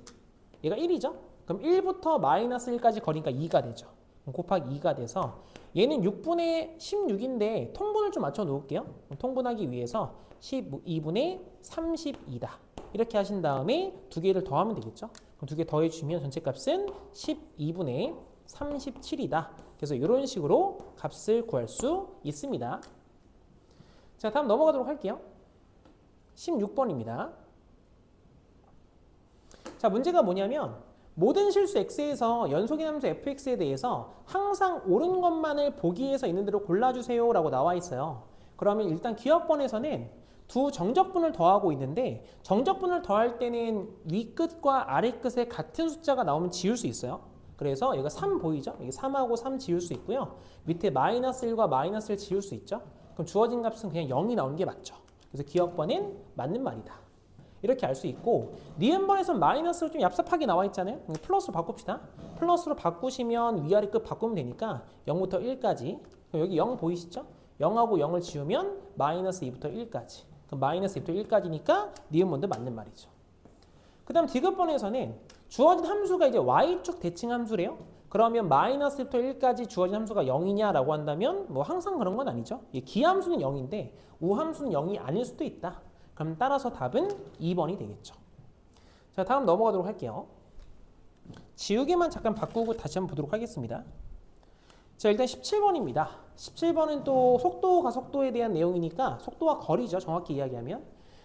S1: 얘가 1이죠. 그럼 1부터 마이너스 1까지 거리니까 2가 되죠. 그럼 곱하기 2가 돼서 얘는 6분의 16인데 통분을 좀 맞춰 놓을게요. 통분하기 위해서 12분의 32다. 이렇게 하신 다음에 두 개를 더하면 되겠죠. 그럼 두 개 더해주면 전체 값은 12분의 37이다. 그래서 이런 식으로 값을 구할 수 있습니다. 자, 다음 넘어가도록 할게요. 16번입니다. 자, 문제가 뭐냐면 모든 실수 x에서 연속인 함수 fx에 대해서 항상 옳은 것만을 보기 위해서 있는 대로 골라주세요 라고 나와 있어요. 그러면 일단 기억번에서는 두 정적분을 더하고 있는데 정적분을 더할 때는 위끝과 아래끝에 같은 숫자가 나오면 지울 수 있어요. 그래서 얘가 3 보이죠? 이게 3하고 3 지울 수 있고요. 밑에 마이너스 1과 마이너스 1 지울 수 있죠? 그럼 주어진 값은 그냥 0이 나오는 게 맞죠. 그래서 기억번은 맞는 말이다. 이렇게 알 수 있고, 니은번에서는 마이너스로 좀 얍삽하게 나와 있잖아요. 플러스로 바꿉시다. 플러스로 바꾸시면 위아래 끝 바꾸면 되니까 0부터 1까지. 그럼 여기 0 보이시죠? 0하고 0을 지우면 마이너스 2부터 1까지. 그럼 마이너스 2부터 1까지니까 니은번도 맞는 말이죠. 그 다음 디귿번에서는 주어진 함수가 이제 y축 대칭 함수래요. 그러면 마이너스 1부터 1까지 주어진 함수가 0이냐라고 한다면 뭐 항상 그런 건 아니죠. 기함수는 0인데 우함수는 0이 아닐 수도 있다. 그럼 따라서 답은 2번이 되겠죠. 자, 다음 넘어가도록 할게요. 지우개만 잠깐 바꾸고 다시 한번 보도록 하겠습니다. 자, 일단 17번입니다. 17번은 또 속도가 속도에 대한 내용이니까 속도와 거리죠. 정확히 이야기하면.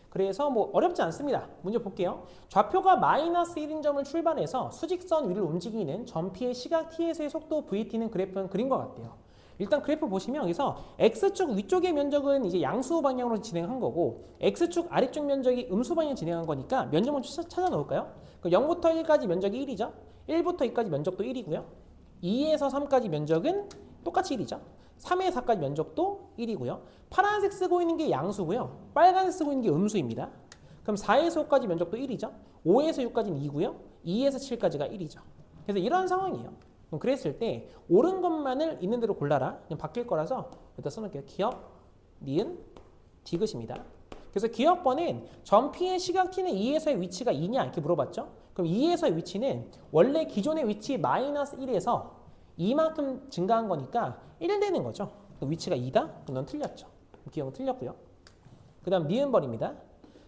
S1: 그래서 뭐 어렵지 않습니다. 문제 볼게요. 좌표가 마이너스 1인 점을 출발해서 수직선 위를 움직이는 점피의 시각 t에서의 속도 vt는 그래프는 그린 것 같아요. 일단 그래프 보시면 여기서 x축 위쪽의 면적은 이제 양수 방향으로 진행한 거고 x축 아래쪽 면적이 음수 방향으로 진행한 거니까 면적 먼저 찾아 놓을까요? 그럼 0부터 1까지 면적이 1이죠. 1부터 2까지 면적도 1이고요. 2에서 3까지 면적은 똑같이 1이죠. 3에서 4까지 면적도 1이고요. 파란색 쓰고 있는 게 양수고요. 빨간색 쓰고 있는 게 음수입니다. 그럼 4에서 5까지 면적도 1이죠. 5에서 6까지는 2고요. 2에서 7까지가 1이죠. 그래서 이런 상황이에요. 그럼 그랬을 때 옳은 것만을 있는 대로 골라라. 그냥 바뀔 거라서 여기다 써놓을게요. 기억, 니은, 디귿입니다. 그래서 기억번은 점피의 시각 t는 2에서의 위치가 2냐 이렇게 물어봤죠. 그럼 2에서의 위치는 원래 기존의 위치 마이너스 1에서 이만큼 증가한 거니까 1 되는 거죠. 위치가 2다? 그럼 넌 틀렸죠. 기억은 틀렸고요. 그 다음 니은번입니다.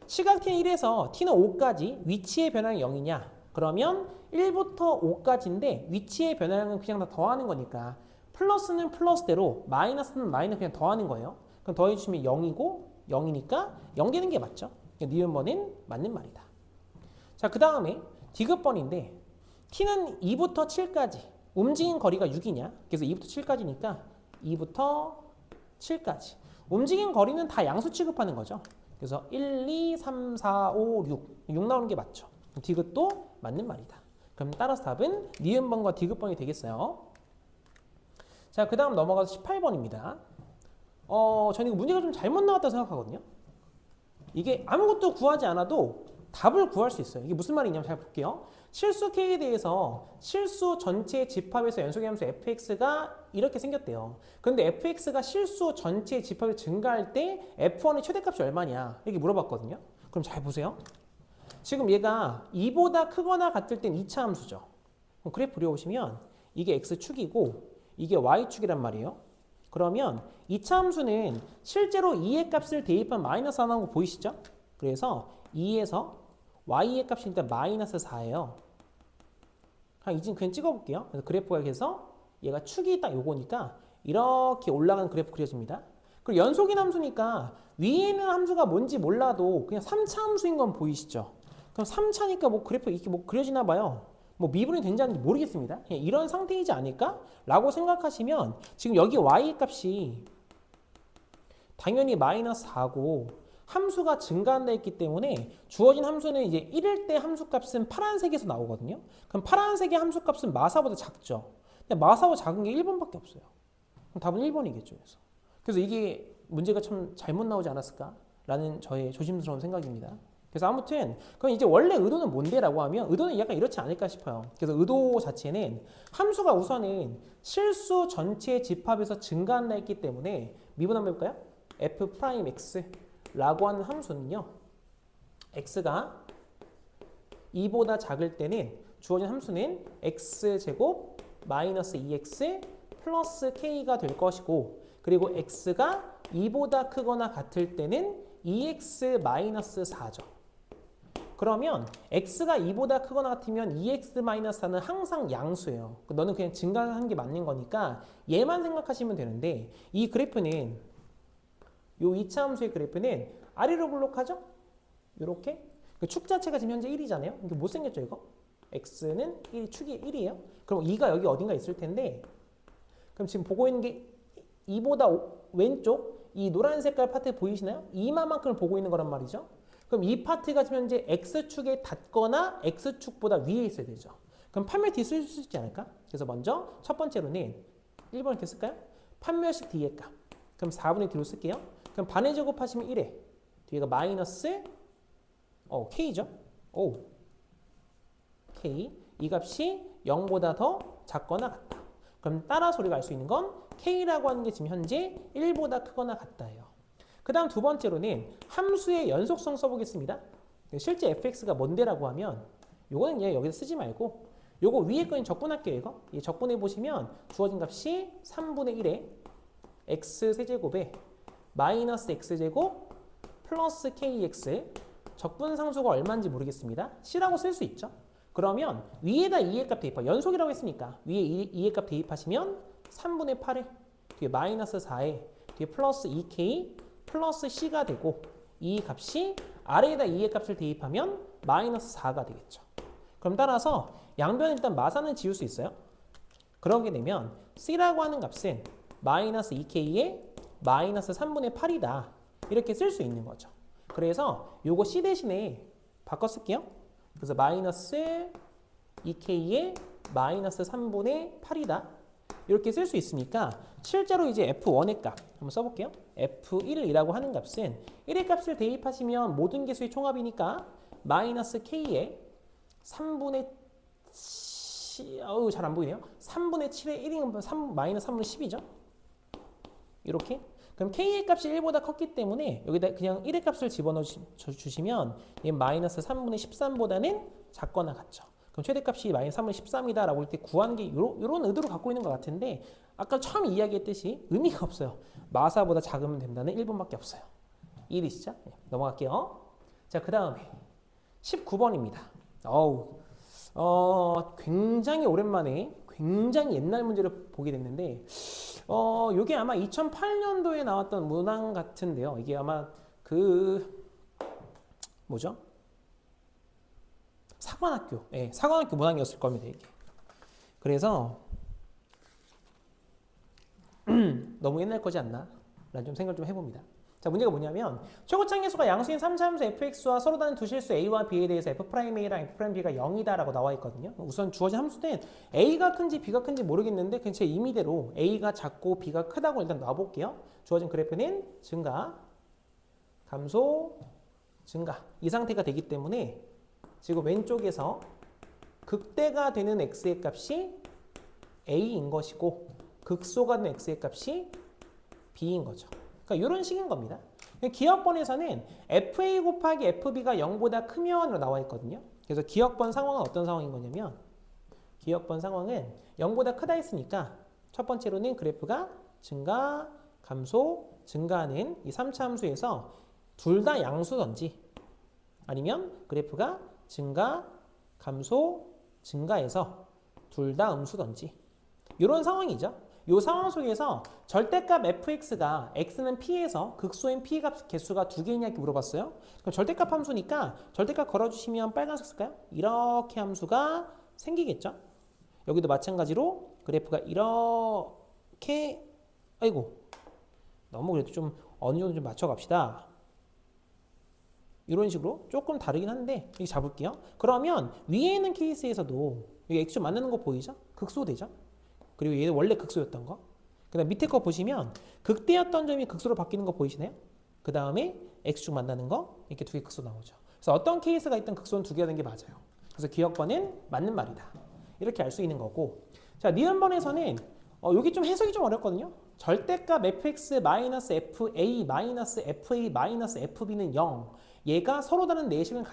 S1: 시각 t는 1에서 t는 5까지 위치의 변화량이 0이냐? 그러면 1부터 5까지인데 위치의 변화량은 그냥 다 더하는 거니까 플러스는 플러스대로 마이너스는 마이너스 그냥 더하는 거예요. 그럼 더해주시면 0이고 0이니까 0 되는 게 맞죠. 니은번은 맞는 말이다. 자, 그 다음에 디귿번인데 t는 2부터 7까지 움직인 거리가 6이냐? 그래서 2부터 7까지니까 2부터 7까지 움직인 거리는 다 양수 취급하는 거죠. 그래서 1, 2, 3, 4, 5, 6 나오는 게 맞죠. 디귿도 맞는 말이다. 그럼 따라서 답은 니은번과 디귿번이 되겠어요. 자, 그 다음 넘어가서 18번입니다. 저는 이거 문제가 좀 잘못 나왔다고 생각하거든요. 이게 아무것도 구하지 않아도 답을 구할 수 있어요. 이게 무슨 말이냐면 잘 볼게요. 실수 K에 대해서 실수 전체 집합에서 연속의 함수 fx가 이렇게 생겼대요. 그런데 fx가 실수 전체 집합이 증가할 때 f1의 최대값이 얼마냐 이렇게 물어봤거든요. 그럼 잘 보세요. 지금 얘가 2보다 크거나 같을 땐 2차 함수죠. 그래프 그려보시면 이게 x축이고 이게 y축이란 말이에요. 그러면 2차 함수는 실제로 2의 값을 대입한 마이너스 1 나온 거 보이시죠? 그래서 2에서 y의 값이 일단 마이너스 4예요. 이제 그냥 찍어볼게요. 그래서 그래프가 그래서 얘가 축이 딱 요거니까 이렇게 올라가는 그래프 그려집니다. 그리고 연속인 함수니까 위에 있는 함수가 뭔지 몰라도 그냥 3차 함수인 건 보이시죠? 그럼 3차니까 뭐 그래프 이렇게 뭐 그려지나 봐요. 뭐 미분이 된지 안 된지 모르겠습니다. 그냥 이런 상태이지 않을까? 라고 생각하시면 지금 여기 y 값이 당연히 마이너스 4고 함수가 증가한다 했기 때문에 주어진 함수는 이제 1일 때 함수값은 파란색에서 나오거든요. 그럼 파란색의 함수값은 마사보다 작죠. 근데 마사보다 작은 게 1번밖에 없어요. 그럼 답은 1번이겠죠. 그래서 이게 문제가 참 잘못 나오지 않았을까라는 저의 조심스러운 생각입니다. 그래서 아무튼 그럼 이제 원래 의도는 뭔데라고 하면 의도는 약간 이렇지 않을까 싶어요. 그래서 의도 자체는 함수가 우선은 실수 전체 집합에서 증가한다 했기 때문에 미분 한번 해볼까요? f'x 라고 하는 함수는요. x가 2보다 작을 때는 주어진 함수는 x제곱 마이너스 2x 플러스 k가 될 것이고 그리고 x가 2보다 크거나 같을 때는 2x 마이너스 4죠. 그러면 x가 2보다 크거나 같으면 2x 마이너스 4는 항상 양수예요. 너는 그냥 증가하는 게 맞는 거니까 얘만 생각하시면 되는데 이 그래프는 요 2차 함수의 그래프는 아래로 블록하죠? 요렇게 축 자체가 지금 현재 1이잖아요. 이게 못생겼죠 이거? x는 1, 축이 1이에요. 그럼 2가 여기 어딘가 있을 텐데 그럼 지금 보고 있는 게 2보다 왼쪽 이 노란 색깔 파트 보이시나요? 이만큼을 보고 있는 거란 말이죠. 그럼 이 파트가 지금 현재 x축에 닿거나 x축보다 위에 있어야 되죠. 그럼 판멸 D 쓸 수 있지 않을까? 그래서 먼저 첫 번째로는 1번 이렇게 쓸까요? 판멸식 D의 값. 그럼 4분의 D로 쓸게요. 그럼 반의 제곱하시면 1에 뒤에가 마이너스 K죠? K 이 값이 0보다 더 작거나 같다. 그럼 따라서 우리가 알 수 있는 건 K라고 하는 게 지금 현재 1보다 크거나 같다예요. 그 다음 두 번째로는 함수의 연속성 써보겠습니다. 실제 fx가 뭔데라고 하면 요거는 그냥 여기서 쓰지 말고 요거 위에 거는 적분할게요. 이거 적분해 보시면 주어진 값이 3분의 1에 x 세제곱에 마이너스 x제곱 플러스 kx 적분상수가 얼마인지 모르겠습니다. c라고 쓸 수 있죠. 그러면 위에다 2의 값 대입하 연속이라고 했으니까 위에 2의 값 대입하시면 3분의 8에 뒤에 마이너스 4에 뒤에 플러스 2k 플러스 c가 되고 이 값이 아래에다 2의 값을 대입하면 마이너스 4가 되겠죠. 그럼 따라서 양변은 일단 마사는 지울 수 있어요. 그러게 되면 c라고 하는 값은 마이너스 2k에 마이너스 3분의 8이다. 이렇게 쓸 수 있는 거죠. 그래서 요거 c 대신에 바꿔 쓸게요. 그래서 마이너스 2k에 마이너스 3분의 8이다. 이렇게 쓸 수 있으니까 실제로 이제 f1의 값 한번 써볼게요. f1이라고 하는 값은 1의 값을 대입하시면 모든 개수의 총합이니까 마이너스 k에 3분의 잘 안 보이네요. 3분의 7의 1인 마이너스 3분의 10이죠. 이렇게. 그럼 k의 값이 1보다 컸기 때문에 여기다 그냥 1의 값을 집어넣어 주시면 얘 마이너스 3분의 13보다는 작거나 같죠. 그럼 최대값이 마이너스 3분의 13이다 라고 할 때 구하는 게 이런 의도로 갖고 있는 것 같은데 아까 처음 이야기했듯이 의미가 없어요. 마사보다 작으면 된다는 1번밖에 없어요. 이해되시죠? 네, 넘어갈게요. 자, 그 다음에 19번입니다. 굉장히 오랜만에 굉장히 옛날 문제를 보게 됐는데 이게 아마 2008년도에 나왔던 문항 같은데요. 이게 아마 뭐죠? 사관학교, 네, 사관학교 문항이었을 겁니다. 이게. 그래서 너무 옛날 거지 않나? 라는 좀 생각을 좀 해봅니다. 자, 문제가 뭐냐면 최고차항계수가 양수인 3차함수 fx와 서로 다른 두 실수 a와 b에 대해서 f'a랑 f'b가 0이다 라고 나와 있거든요. 우선 주어진 함수는 a가 큰지 b가 큰지 모르겠는데 그냥 제 임의대로 a가 작고 b가 크다고 일단 놔볼게요. 주어진 그래프는 증가, 감소, 증가 이 상태가 되기 때문에 지금 왼쪽에서 극대가 되는 x의 값이 a인 것이고 극소가 되는 x의 값이 b인 거죠. 그러니까 이런 식인 겁니다. 기억번에서는 fa 곱하기 fb가 0보다 크면으로 나와 있거든요. 그래서 기억번 상황은 어떤 상황인 거냐면 기억번 상황은 0보다 크다 했으니까 첫 번째로는 그래프가 증가, 감소, 증가하는 이 3차 함수에서 둘 다 양수던지 아니면 그래프가 증가, 감소, 증가해서 둘 다 음수던지 이런 상황이죠. 이 상황 속에서 절대값 fx가 x는 p에서 극소인 p 값 개수가 두 개이냐 이렇게 물어봤어요. 그럼 절대값 함수니까 절대값 걸어주시면 빨간색 쓸까요? 이렇게 함수가 생기겠죠. 여기도 마찬가지로 그래프가 이렇게 너무 그래도 좀 어느 정도 좀 맞춰갑시다. 이런 식으로 조금 다르긴 한데 여기 잡을게요. 그러면 위에 있는 케이스에서도 여기 x 좀 만나는 거 보이죠? 극소 되죠? 그리고 얘는 원래 극소였던 거. 그 다음 밑에 거 보시면 극대였던 점이 극소로 바뀌는 거 보이시나요? 그 다음에 x축 만나는 거 이렇게 두 개 극소 나오죠. 그래서 어떤 케이스가 있든 극소는 두 개가 되는 게 맞아요. 그래서 기억번은 맞는 말이다. 이렇게 알 수 있는 거고. 자, 니은번에서는 여기 좀 해석이 좀 어렵거든요. 절대값 fx 마이너스 fa 마이너스 fa 마이너스 fb는 0. 얘가 서로 다른 내식을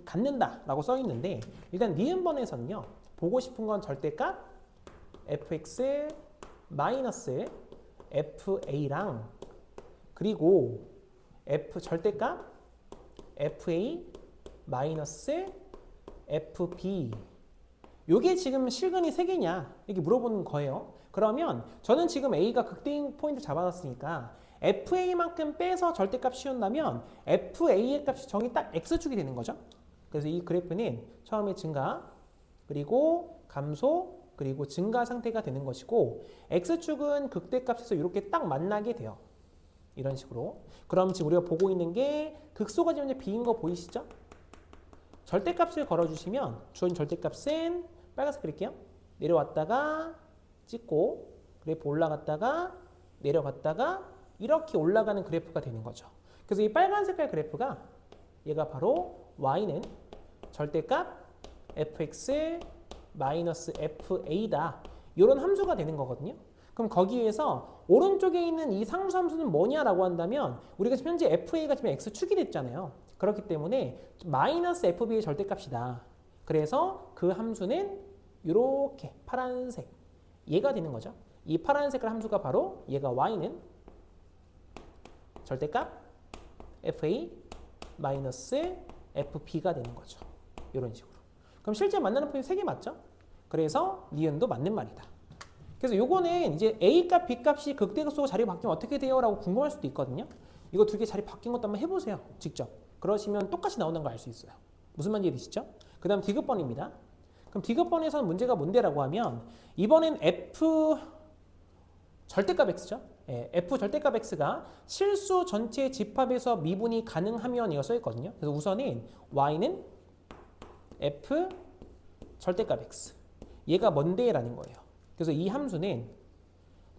S1: 갖는다 라고 써 있는데 일단 니은번에서는요. 보고 싶은 건 절대값 fx 마이너스 fa랑 그리고 절대값 fa 마이너스 fb 요게 지금 실근이 3개냐 이렇게 물어보는 거예요. 그러면 저는 지금 a가 극대인 포인트 잡아놨으니까 fa만큼 빼서 절대값 씌운다면 fa의 값이 정이 딱 x축이 되는 거죠. 그래서 이 그래프는 처음에 증가 그리고 감소 그리고 증가 상태가 되는 것이고 x축은 극대값에서 이렇게 딱 만나게 돼요. 이런 식으로. 그럼 지금 우리가 보고 있는 게 극소가 지금 b인 거 보이시죠? 절대값을 걸어주시면 주어진 절대값은 빨간색 그릴게요. 내려왔다가 찍고 그래프 올라갔다가 내려갔다가 이렇게 올라가는 그래프가 되는 거죠. 그래서 이 빨간 색깔 그래프가 얘가 바로 y는 절대값 fx 마이너스 fa다. 이런 함수가 되는 거거든요. 그럼 거기에서 오른쪽에 있는 이 상수 함수는 뭐냐라고 한다면 우리가 지금 현재 fa가 지금 x축이 됐잖아요. 그렇기 때문에 마이너스 fb의 절대값이다. 그래서 그 함수는 이렇게 파란색 얘가 되는 거죠. 이 파란 색깔 함수가 바로 얘가 y는 절대값 fa 마이너스 fb가 되는 거죠. 이런 식으로. 그럼 실제 만나는 포인트 3개 맞죠? 그래서 니은도 맞는 말이다. 그래서 요거는 이제 A 값, B 값이 극대극소가 자리 바뀌면 어떻게 돼요? 라고 궁금할 수도 있거든요. 이거 두 개 자리 바뀐 것도 한번 해보세요. 직접. 그러시면 똑같이 나오는 걸 알 수 있어요. 무슨 말인지 이해되시죠? 그 다음 디귿번입니다. 그럼 디귿번에서는 문제가 뭔데라고 하면 이번엔 F 절대값 X죠. 예, F 절대값 X가 실수 전체 집합에서 미분이 가능하면 이거 써있거든요. 그래서 우선은 Y는 F 절대값 X. 얘가 뭔데? 라는 거예요. 그래서 이 함수는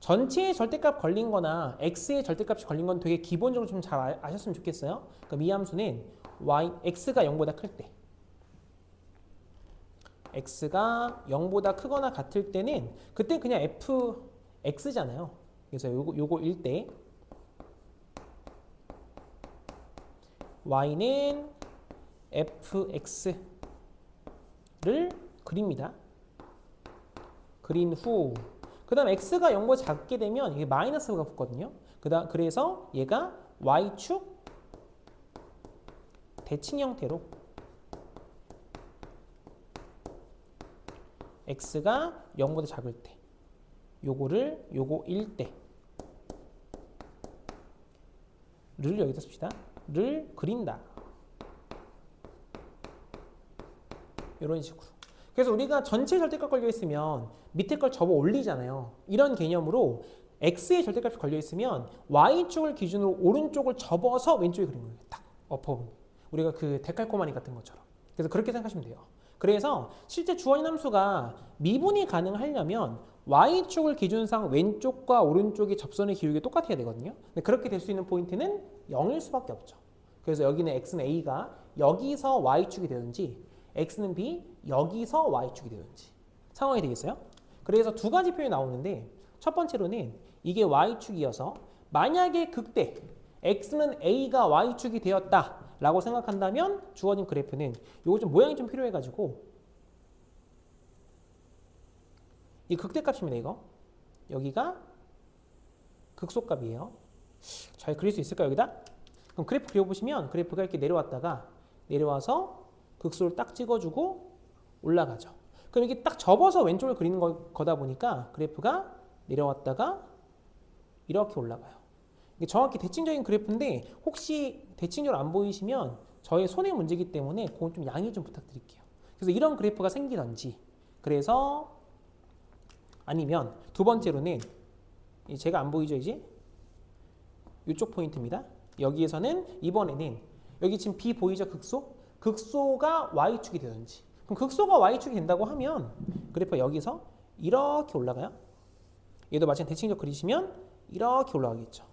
S1: 전체의 절대값 걸린 거나 x의 절대값이 걸린 건 되게 기본적으로 좀 잘 아셨으면 좋겠어요. 그럼 이 함수는 x가 0보다 클 때 x가 0보다 크거나 같을 때는 그때 그냥 fx잖아요. 그래서 요거 1대 y는 fx를 그립니다. 그린 후 그 다음 x가 0보다 작게 되면 이게 마이너스가 붙거든요. 그래서 얘가 y축 대칭 형태로 x가 0보다 작을 때 요거 1대 를 여기다 씁시다. 를 그린다. 이런 식으로. 그래서 우리가 전체 절대값 걸려 있으면 밑에 걸 접어 올리잖아요. 이런 개념으로 x의 절대값이 걸려 있으면 y축을 기준으로 오른쪽을 접어서 왼쪽에 그리는 거예요. 딱 엎어보면. 우리가 그 데칼코마니 같은 것처럼. 그래서 그렇게 생각하시면 돼요. 그래서 실제 주어진 함수가 미분이 가능하려면 y축을 기준상 왼쪽과 오른쪽의 접선의 기울기가 똑같아야 되거든요. 근데 그렇게 될 수 있는 포인트는 0일 수밖에 없죠. 그래서 여기는 x는 a가 여기서 y축이 되든지 x는 b, 여기서 y축이 되든지 상황이 되겠어요? 그래서 두 가지 표현이 나오는데 첫 번째로는 이게 y축이어서 만약에 극대 x는 a가 y축이 되었다 라고 생각한다면 주어진 그래프는 요거 좀 모양이 좀 필요해가지고 이 극대값입니다. 이거 여기가 극소값이에요. 잘 그릴 수 있을까요? 여기다? 그럼 그래프 그려보시면 그래프가 이렇게 내려와서 극소를 딱 찍어주고 올라가죠. 그럼 이게 딱 접어서 왼쪽을 그리는 거다 보니까 그래프가 내려왔다가 이렇게 올라가요. 이게 정확히 대칭적인 그래프인데 혹시 대칭적으로 안 보이시면 저의 손의 문제이기 때문에 그건 좀 양해 좀 부탁드릴게요. 그래서 이런 그래프가 생기던지 그래서 아니면 두 번째로는 제가 안 보이죠 이제? 이쪽 포인트입니다. 여기에서는 이번에는 여기 지금 B 보이죠? 극소가 Y축이 되든지 그럼 극소가 Y축이 된다고 하면 그래프가 여기서 이렇게 올라가요. 얘도 마치 대칭적 그리시면 이렇게 올라가겠죠.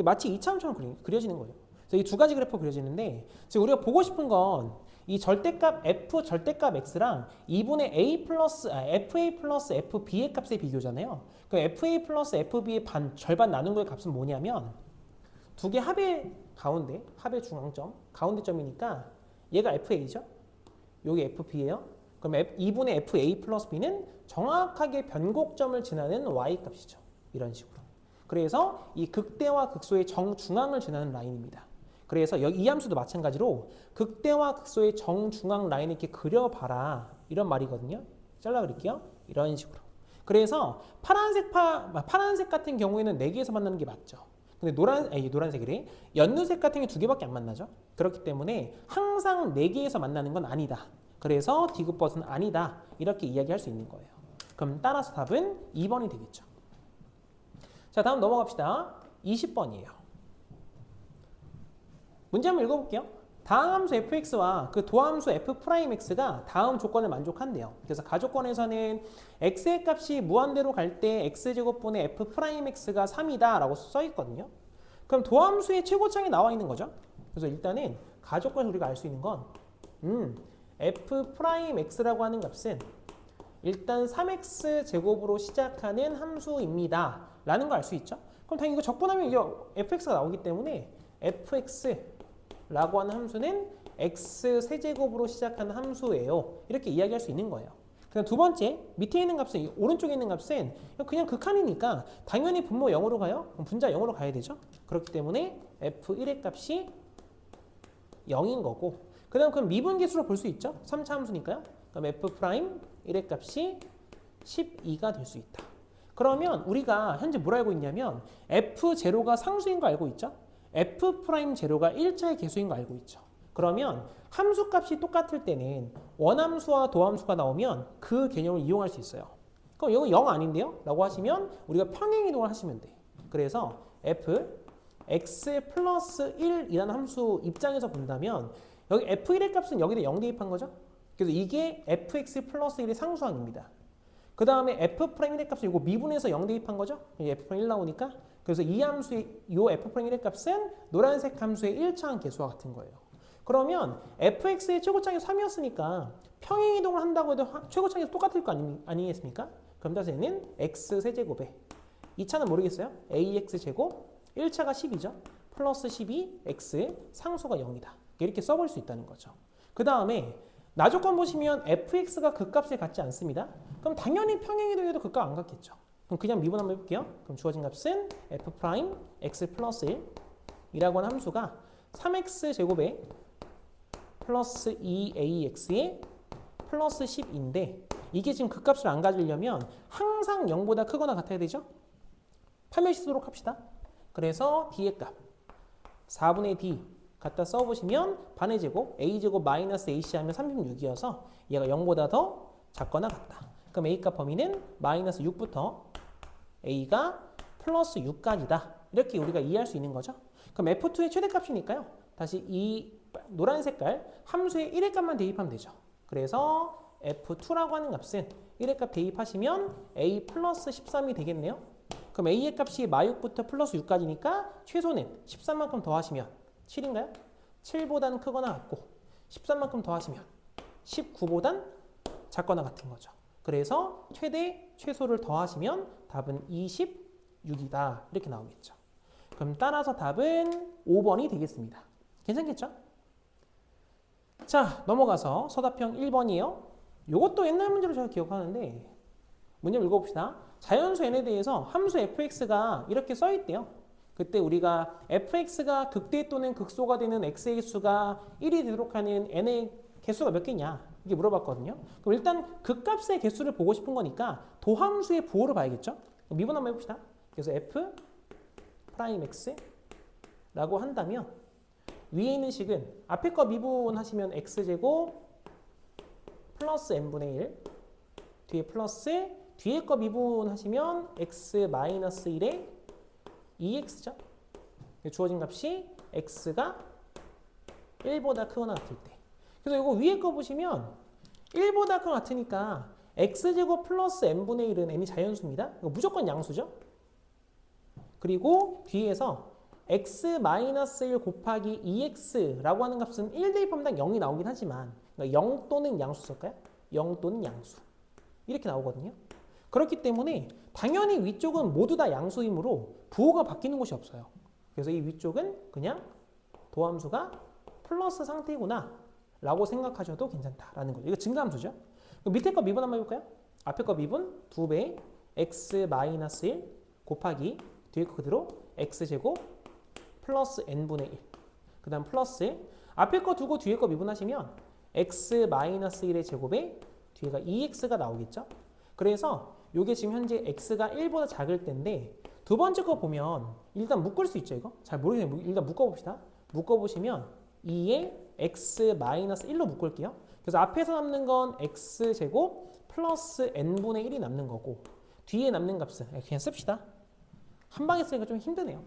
S1: 마치 2차원처럼 그려지는 거예요. 그래서 이 두 가지 그래프가 그려지는데 지금 우리가 보고 싶은 건 이 절대값 F 절대값 X랑 2분의 A 플러스 FA 플러스 FB의 값의 비교잖아요. 그럼 FA 플러스 FB의 절반 나눈 거의 값은 뭐냐면 두 개 합의 가운데 합의 중앙점 가운데점이니까 얘가 FA죠. 여기 FB예요. 그럼 2분의 FA 플러스 B는 정확하게 변곡점을 지나는 Y 값이죠. 이런 식으로. 그래서 이 극대와 극소의 정중앙을 지나는 라인입니다. 그래서 이 함수도 마찬가지로 극대와 극소의 정중앙 라인을 이렇게 그려봐라. 이런 말이거든요. 잘라 그릴게요. 이런 식으로. 그래서 파란색 같은 경우에는 4개에서 만나는 게 맞죠. 근데 노란색이래. 연두색 같은 게 2개밖에 안 만나죠. 그렇기 때문에 항상 4개에서 만나는 건 아니다. 그래서 디귿번은 아니다. 이렇게 이야기할 수 있는 거예요. 그럼 따라서 답은 2번이 되겠죠. 자, 다음 넘어갑시다. 20번이에요. 문제 한번 읽어볼게요. 다음 함수 fx와 그 도함수 f'x가 다음 조건을 만족한대요. 그래서 가조건에서는 x의 값이 무한대로 갈 때 x제곱분의 f'x가 3이다 라고 써있거든요. 그럼 도함수의 최고창이 나와 있는 거죠. 그래서 일단은 가조건에서 우리가 알 수 있는 건 f'x라고 하는 값은 일단 3x제곱으로 시작하는 함수입니다 라는 걸 알 수 있죠. 그럼 당연히 이거 적분하면 이게 fx가 나오기 때문에 fx라고 하는 함수는 x 세제곱으로 시작하는 함수예요. 이렇게 이야기할 수 있는 거예요. 그다음 두 번째, 밑에 있는 값은 오른쪽에 있는 값은 그냥 극한이니까 당연히 분모 0으로 가요. 그럼 분자 0으로 가야 되죠. 그렇기 때문에 f1의 값이 0인 거고 그럼 미분계수로 볼 수 있죠. 3차 함수니까요. 그럼 f'1의 값이 12가 될 수 있다. 그러면 우리가 현재 뭘 알고 있냐면 F0가 상수인 거 알고 있죠? F'제로가 1차의 개수인 거 알고 있죠? 그러면 함수값이 똑같을 때는 원함수와 도함수가 나오면 그 개념을 이용할 수 있어요. 그럼 이거 0 아닌데요? 라고 하시면 우리가 평행이동을 하시면 돼. 그래서 f x 플러스 1이라는 함수 입장에서 본다면 여기 f1의 값은 여기다 0 대입한 거죠? 그래서 이게 fx 플러스 1의 상수항입니다. 그 다음에 f'1의 값은 이거 미분해서 0 대입한 거죠? f'1 나오니까. 그래서 이 함수의 이 f'1의 값은 노란색 함수의 1차항 개수와 같은 거예요. 그러면 fx의 최고차이 3이었으니까 평행이동을 한다고 해도 최고차이가 똑같을 거 아니겠습니까? 그럼 따라서 얘는 x 세제곱에 2차는 모르겠어요? ax제곱 1차가 10이죠? 플러스 12x 상수가 0이다. 이렇게 써볼 수 있다는 거죠. 그 다음에 나조건 보시면 fx가 극값에 같지 않습니다. 그럼 당연히 평행이동해도 극값 안 같겠죠. 그럼 그냥 미분 한번 해볼게요. 그럼 주어진 값은 f' x 플러스 1이라고 하는 함수가 3x 제곱에 플러스 2ax에 플러스 10인데 이게 지금 극값을 안 가지려면 항상 0보다 크거나 같아야 되죠? 판별시도록 합시다. 그래서 d의 값 4분의 d 갖다 써보시면 반의 제곱 a제곱 마이너스 ac 하면 36이어서 얘가 0보다 더 작거나 같다. 그럼 a값 범위는 마이너스 6부터 a가 플러스 6까지다. 이렇게 우리가 이해할 수 있는 거죠. 그럼 f2의 최대값이니까요. 다시 이 노란 색깔 함수의 1의 값만 대입하면 되죠. 그래서 f2라고 하는 값은 1의 값 대입하시면 a 플러스 13이 되겠네요. 그럼 a의 값이 -6부터 플러스 6까지니까 최소는 13만큼 더하시면 7인가요? 7보다는 크거나 같고 13만큼 더하시면 19보단 작거나 같은 거죠. 그래서 최대, 최소를 더하시면 답은 26이다. 이렇게 나오겠죠. 그럼 따라서 답은 5번이 되겠습니다. 괜찮겠죠? 자, 넘어가서 서답형 1번이에요. 이것도 옛날 문제로 제가 기억하는데 문제 읽어봅시다. 자연수 n에 대해서 함수 fx가 이렇게 써있대요. 그때 우리가 fx가 극대 또는 극소가 되는 x의 수가 1이 되도록 하는 n의 개수가 몇 개냐 이게 물어봤거든요. 그럼 일단 극값의 개수를 보고 싶은 거니까 도함수의 부호를 봐야겠죠. 미분 한번 해봅시다. 그래서 f 프라임 x라고 한다면 위에 있는 식은 앞에 거 미분하시면 x제곱 플러스 n분의 1 뒤에 플러스 뒤에 거 미분하시면 x 마이너스 1에 2x죠. 주어진 값이 x가 1보다 크거나 같을 때. 그래서 이거 위에 거 보시면 1보다 크거나 같으니까 x제곱 플러스 n분의 1은 n이 자연수입니다. 이거 무조건 양수죠. 그리고 뒤에서 x 마이너스 1 곱하기 2x라고 하는 값은 1 대입하면 0이 나오긴 하지만 그러니까 0 또는 양수 쓸까요? 0 또는 양수. 이렇게 나오거든요. 그렇기 때문에 당연히 위쪽은 모두 다 양수이므로 부호가 바뀌는 곳이 없어요. 그래서 이 위쪽은 그냥 도함수가 플러스 상태구나 라고 생각하셔도 괜찮다라는 거죠. 이거 증가함수죠. 밑에 거 미분 한번 해볼까요? 앞에 거 미분 2배 x 마이너스 1 곱하기 뒤에 거 그대로 x제곱 플러스 n분의 1. 그 다음 플러스 앞에 거 두고 뒤에 거 미분하시면 x 마이너스 1의 제곱에 뒤에가 2x가 나오겠죠. 그래서 이게 지금 현재 x가 1보다 작을 때인데 두 번째 거 보면 일단 묶을 수 있죠. 이거 잘 모르겠네요. 일단 묶어봅시다. 묶어보시면 2에 x 마이너스 1로 묶을게요. 그래서 앞에서 남는 건 x제곱 플러스 n분의 1이 남는 거고 뒤에 남는 값은 그냥 씁시다. 한 방에 쓰니까 좀 힘드네요.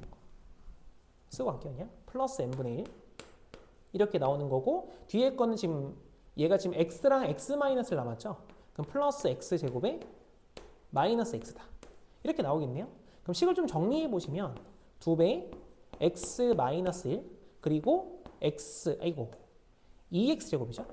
S1: 쓰고 갈게요. 그냥 플러스 n분의 1 이렇게 나오는 거고 뒤에 거는 지금 얘가 지금 x랑 x 마이너스를 남았죠. 그럼 플러스 x제곱에 마이너스 x다. 이렇게 나오겠네요. 그럼 식을 좀 정리해 보시면 2배 x 마이너스 1 그리고 x 2x제곱이죠.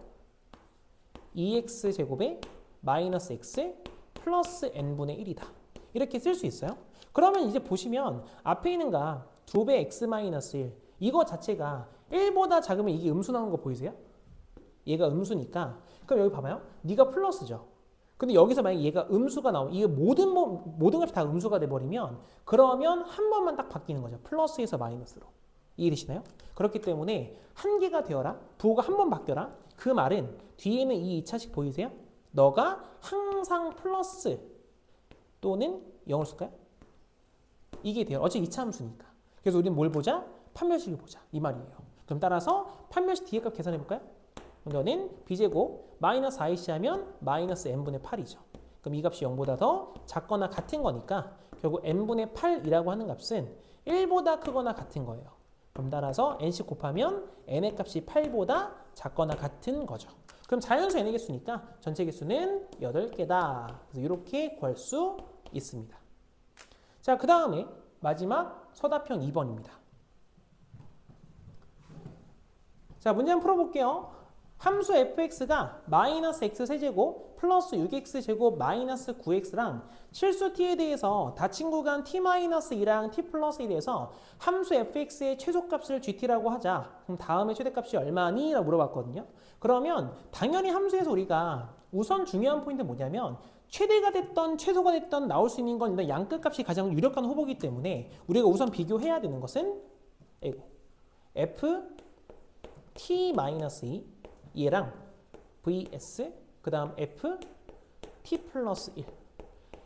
S1: 2x제곱에 마이너스 x 플러스 n분의 1이다. 이렇게 쓸 수 있어요. 그러면 이제 보시면 앞에 있는 거 2배 x 마이너스 1 이거 자체가 1보다 작으면 이게 음수 나오는 거 보이세요? 얘가 음수니까 그럼 여기 봐봐요. 네가 플러스죠. 근데 여기서 만약에 얘가 음수가 나오면 이게 모든 값이 다 음수가 돼버리면 그러면 한 번만 딱 바뀌는 거죠. 플러스에서 마이너스로. 이해되시나요? 그렇기 때문에 한 개가 되어라. 부호가 한 번 바뀌어라. 그 말은 뒤에는 이 2차식 보이세요? 너가 항상 플러스 또는 0을 쓸까요? 이게 돼요. 어차피 2차 함수니까. 그래서 우리는 뭘 보자? 판별식을 보자. 이 말이에요. 그럼 따라서 판별식 뒤에 값 계산해 볼까요? 너는 b제곱 마이너스 ic 하면 마이너스 n분의 8이죠. 그럼 이 값이 0보다 더 작거나 같은 거니까 결국 n분의 8이라고 하는 값은 1보다 크거나 같은 거예요. 그럼 따라서 n씩 곱하면 n의 값이 8보다 작거나 같은 거죠. 그럼 자연수 n의 개수니까 전체 개수는 8개다. 그래서 이렇게 구할 수 있습니다. 자, 그 다음에 마지막 서답형 2번입니다. 자, 문제 한번 풀어볼게요. 함수 fx가 마이너스 x 세제곱 플러스 6x제곱 마이너스 9x랑 실수 t에 대해서 닫힌 구간 t-2랑 t 플러스 1에서 함수 fx의 최소값을 gt라고 하자. 그럼 다음에 최대값이 얼마니? 라고 물어봤거든요. 그러면 당연히 함수에서 우리가 우선 중요한 포인트는 뭐냐면 최대가 됐던 최소가 됐던 나올 수 있는 건 일단 양끝값이 가장 유력한 후보이기 때문에 우리가 우선 비교해야 되는 것은 f t-2 얘랑 vs 그 다음 f t 플러스 1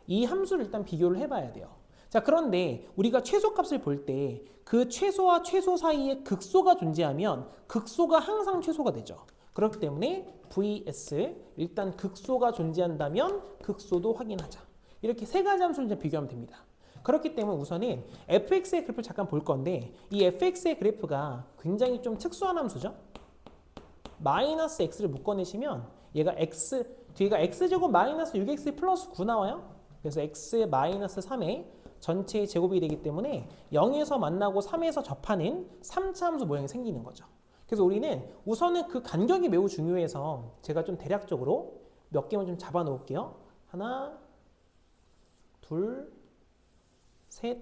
S1: 이 함수를 일단 비교를 해봐야 돼요. 자, 그런데 우리가 최소값을 볼 때 그 최소와 최소 사이에 극소가 존재하면 극소가 항상 최소가 되죠. 그렇기 때문에 vs 일단 극소가 존재한다면 극소도 확인하자. 이렇게 세 가지 함수를 이제 비교하면 됩니다. 그렇기 때문에 우선은 fx의 그래프를 잠깐 볼 건데 이 fx의 그래프가 굉장히 좀 특수한 함수죠. 마이너스 x를 묶어내시면 얘가 x 뒤가 x제곱 마이너스 6x 플러스 9 나와요. 그래서 x 마이너스 3의 전체의 제곱이 되기 때문에 0에서 만나고 3에서 접하는 3차 함수 모양이 생기는 거죠. 그래서 우리는 우선은 그 간격이 매우 중요해서 제가 좀 대략적으로 몇 개만 좀 잡아 놓을게요. 하나, 둘, 셋,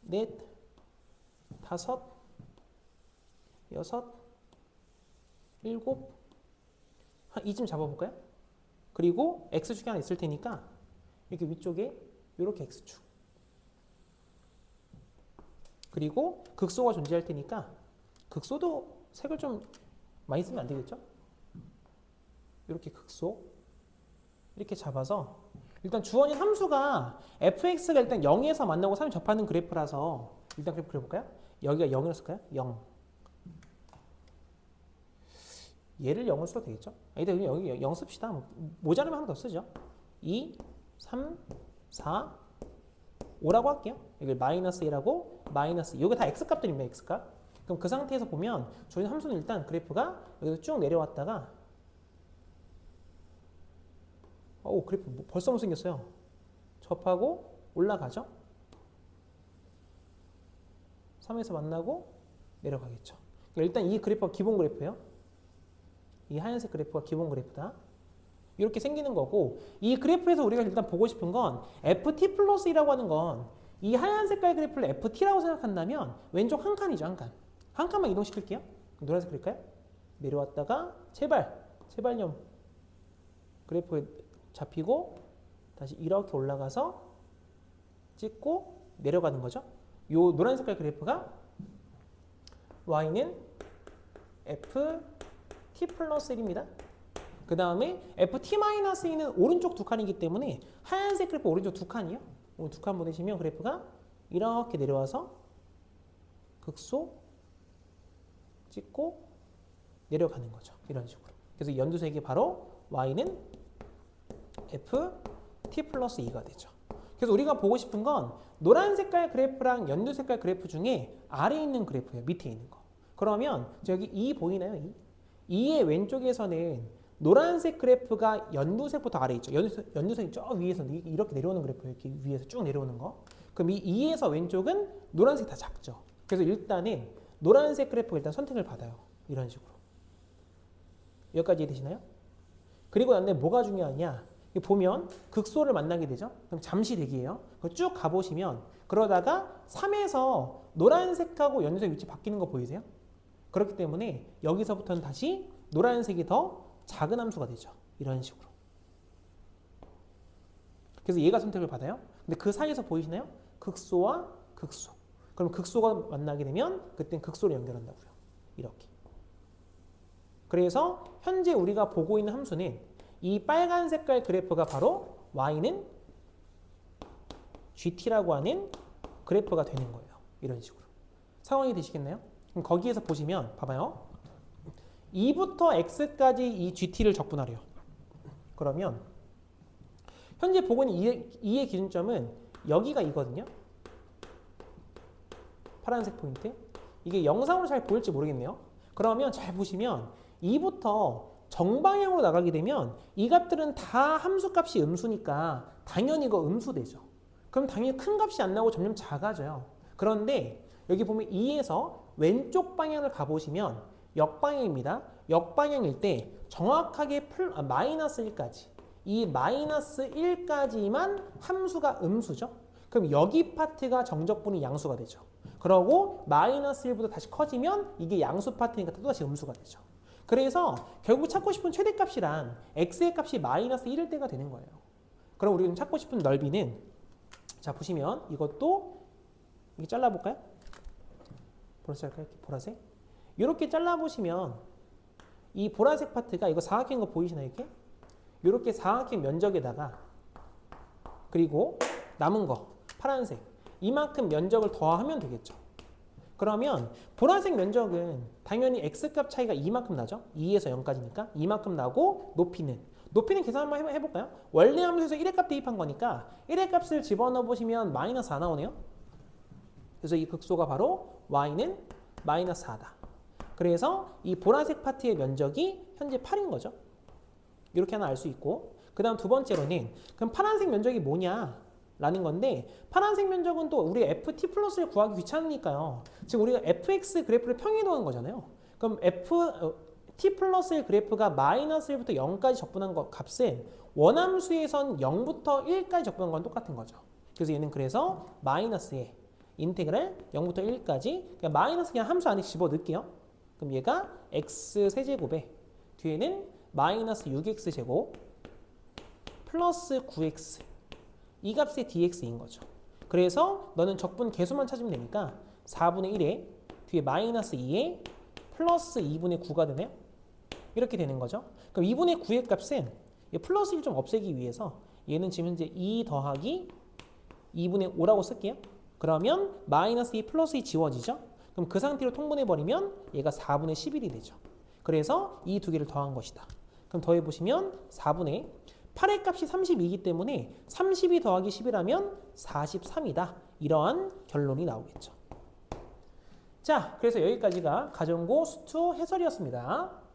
S1: 넷, 다섯, 여섯, 일곱, 한 이쯤 잡아볼까요? 그리고 x축이 하나 있을 테니까 이렇게 위쪽에 이렇게 x축. 그리고 극소가 존재할 테니까 극소도 색을 좀 많이 쓰면 안 되겠죠? 이렇게 극소 이렇게 잡아서 일단 주어진 함수가 fx가 일단 0에서 만나고 3이 접하는 그래프라서 일단 그래프 그려볼까요? 여기가 0이라 쓸까요? 0 얘를 0을 써도 되겠죠? 일단 여기 0 씁시다. 모자르면 하나 더 쓰죠. 2, 3, 4, 5라고 할게요. 여기 마이너스 1하고 마이너스 2. 이게 다 x값들입니다. x값. 그럼 그 상태에서 보면 저희 함수는 일단 그래프가 여기서 쭉 내려왔다가 그래프 벌써 못생겼어요. 접하고 올라가죠. 3에서 만나고 내려가겠죠. 그러니까 일단 이 그래프가 기본 그래프예요. 이 하얀색 그래프가 기본 그래프다. 이렇게 생기는 거고 이 그래프에서 우리가 일단 보고 싶은 건 ft 플러스 1이라고 하는 건 이 하얀 색깔 그래프를 ft라고 생각한다면 왼쪽 한 칸이죠. 한 칸. 한 칸만 이동시킬게요. 노란색 그릴까요? 내려왔다가 제발요. 그래프에 잡히고 다시 이렇게 올라가서 찍고 내려가는 거죠. 요 노란 색깔 그래프가 y는 ft 플러스 1입니다. 그 다음에 ft-2는 오른쪽 두 칸이기 때문에 하얀색 그래프 오른쪽 두 칸이요. 두 칸 보내시면 그래프가 이렇게 내려와서 극소 찍고 내려가는 거죠. 이런 식으로. 그래서 연두색이 바로 y는 ft 플러스 2가 되죠. 그래서 우리가 보고 싶은 건 노란 색깔 그래프랑 연두 색깔 그래프 중에 아래에 있는 그래프예요. 밑에 있는 거. 그러면 저기 2 보이나요? 2의 왼쪽에서는 노란색 그래프가 연두색부터 아래에 있죠. 연두색이 저 위에서 이렇게 내려오는 그래프예요. 이렇게 위에서 쭉 내려오는 거. 그럼 이 2에서 왼쪽은 노란색이 다 작죠. 그래서 일단은 노란색 그래프가 일단 선택을 받아요. 이런 식으로. 여기까지 이해되시나요? 그리고 난데 뭐가 중요하냐? 보면 극소를 만나게 되죠. 그럼 잠시 대기예요. 쭉 가보시면 그러다가 3에서 노란색하고 연두색 위치 바뀌는 거 보이세요? 그렇기 때문에 여기서부터는 다시 노란색이 더 작은 함수가 되죠. 이런 식으로. 그래서 얘가 선택을 받아요. 근데 그 사이에서 보이시나요? 극소와 극소. 그럼 극소가 만나게 되면 그땐 극소를 연결한다고요. 이렇게. 그래서 현재 우리가 보고 있는 함수는 이 빨간 색깔 그래프가 바로 y는 GT라고 하는 그래프가 되는 거예요. 이런 식으로. 상황이 되시겠나요? 그럼 거기에서 보시면 봐봐요. 2부터 x까지 이 GT를 적분하래요. 그러면 현재 보고 있는 2의 기준점은 여기가 이거든요. 파란색 포인트. 이게 영상으로 잘 보일지 모르겠네요. 그러면 잘 보시면 2부터 정방향으로 나가게 되면 이 값들은 다 함수값이 음수니까 당연히 이거 음수되죠. 그럼 당연히 큰 값이 안 나오고 점점 작아져요. 그런데 여기 보면 2에서 왼쪽 방향을 가보시면 역방향입니다. 역방향일 때 정확하게 마이너스 1까지 이 마이너스 1까지만 함수가 음수죠. 그럼 여기 파트가 정적분이 양수가 되죠. 그러고 마이너스 1보다 다시 커지면 이게 양수 파트니까 또다시 음수가 되죠. 그래서 결국 찾고 싶은 최대값이란 x의 값이 마이너스 1일 때가 되는 거예요. 그럼 우리는 찾고 싶은 넓이는 자 보시면 이것도 이렇게 잘라볼까요? 보라색 할까요? 보라색? 이렇게 잘라보시면 이 보라색 파트가 이거 사각형인 거 보이시나요? 이렇게? 이렇게 사각형 면적에다가 그리고 남은 거 파란색 이만큼 면적을 더하면 되겠죠. 그러면 보라색 면적은 당연히 x값 차이가 이만큼 나죠. 2에서 0까지니까 이만큼 나고 높이는 계산 한번 해볼까요? 원래 함수에서 1의 값 대입한 거니까 1의 값을 집어넣어 보시면 마이너스 4 나오네요. 그래서 이 극소가 바로 y는 마이너스 4다. 그래서 이 보라색 파트의 면적이 현재 8인 거죠. 이렇게 하나 알 수 있고 그 다음 두 번째로는 그럼 파란색 면적이 뭐냐? 라는 건데 파란색 면적은 또 우리 ft 플러스를 구하기 귀찮으니까요. 지금 우리가 fx 그래프를 평행 도는 거잖아요. 그럼 t 플러스의 그래프가 마이너스 1부터 0까지 적분한 것 값은 원함수에선 0부터 1까지 적분한 건 똑같은 거죠. 그래서 얘는 그래서 마이너스에 인테그랄 0부터 1까지 그냥 마이너스 그냥 함수 안에 집어넣을게요. 그럼 얘가 x 세제곱에 뒤에는 마이너스 6x 제곱 플러스 9x 이 값의 dx인 거죠. 그래서 너는 적분 개수만 찾으면 되니까 4분의 1에 뒤에 마이너스 2에 플러스 2분의 9가 되네요. 이렇게 되는 거죠. 그럼 2분의 9의 값은 플러스를 좀 없애기 위해서 얘는 지금 현재 2 더하기 2분의 5라고 쓸게요. 그러면 마이너스 2 플러스 2 지워지죠. 그럼 그 상태로 통분해버리면 얘가 4분의 11이 되죠. 그래서 이 두 개를 더한 것이다. 그럼 더해보시면 4분의 8의 값이 32이기 때문에 32 더하기 10이라면 43이다. 이러한 결론이 나오겠죠. 자, 그래서 여기까지가 가정고 수투 해설이었습니다.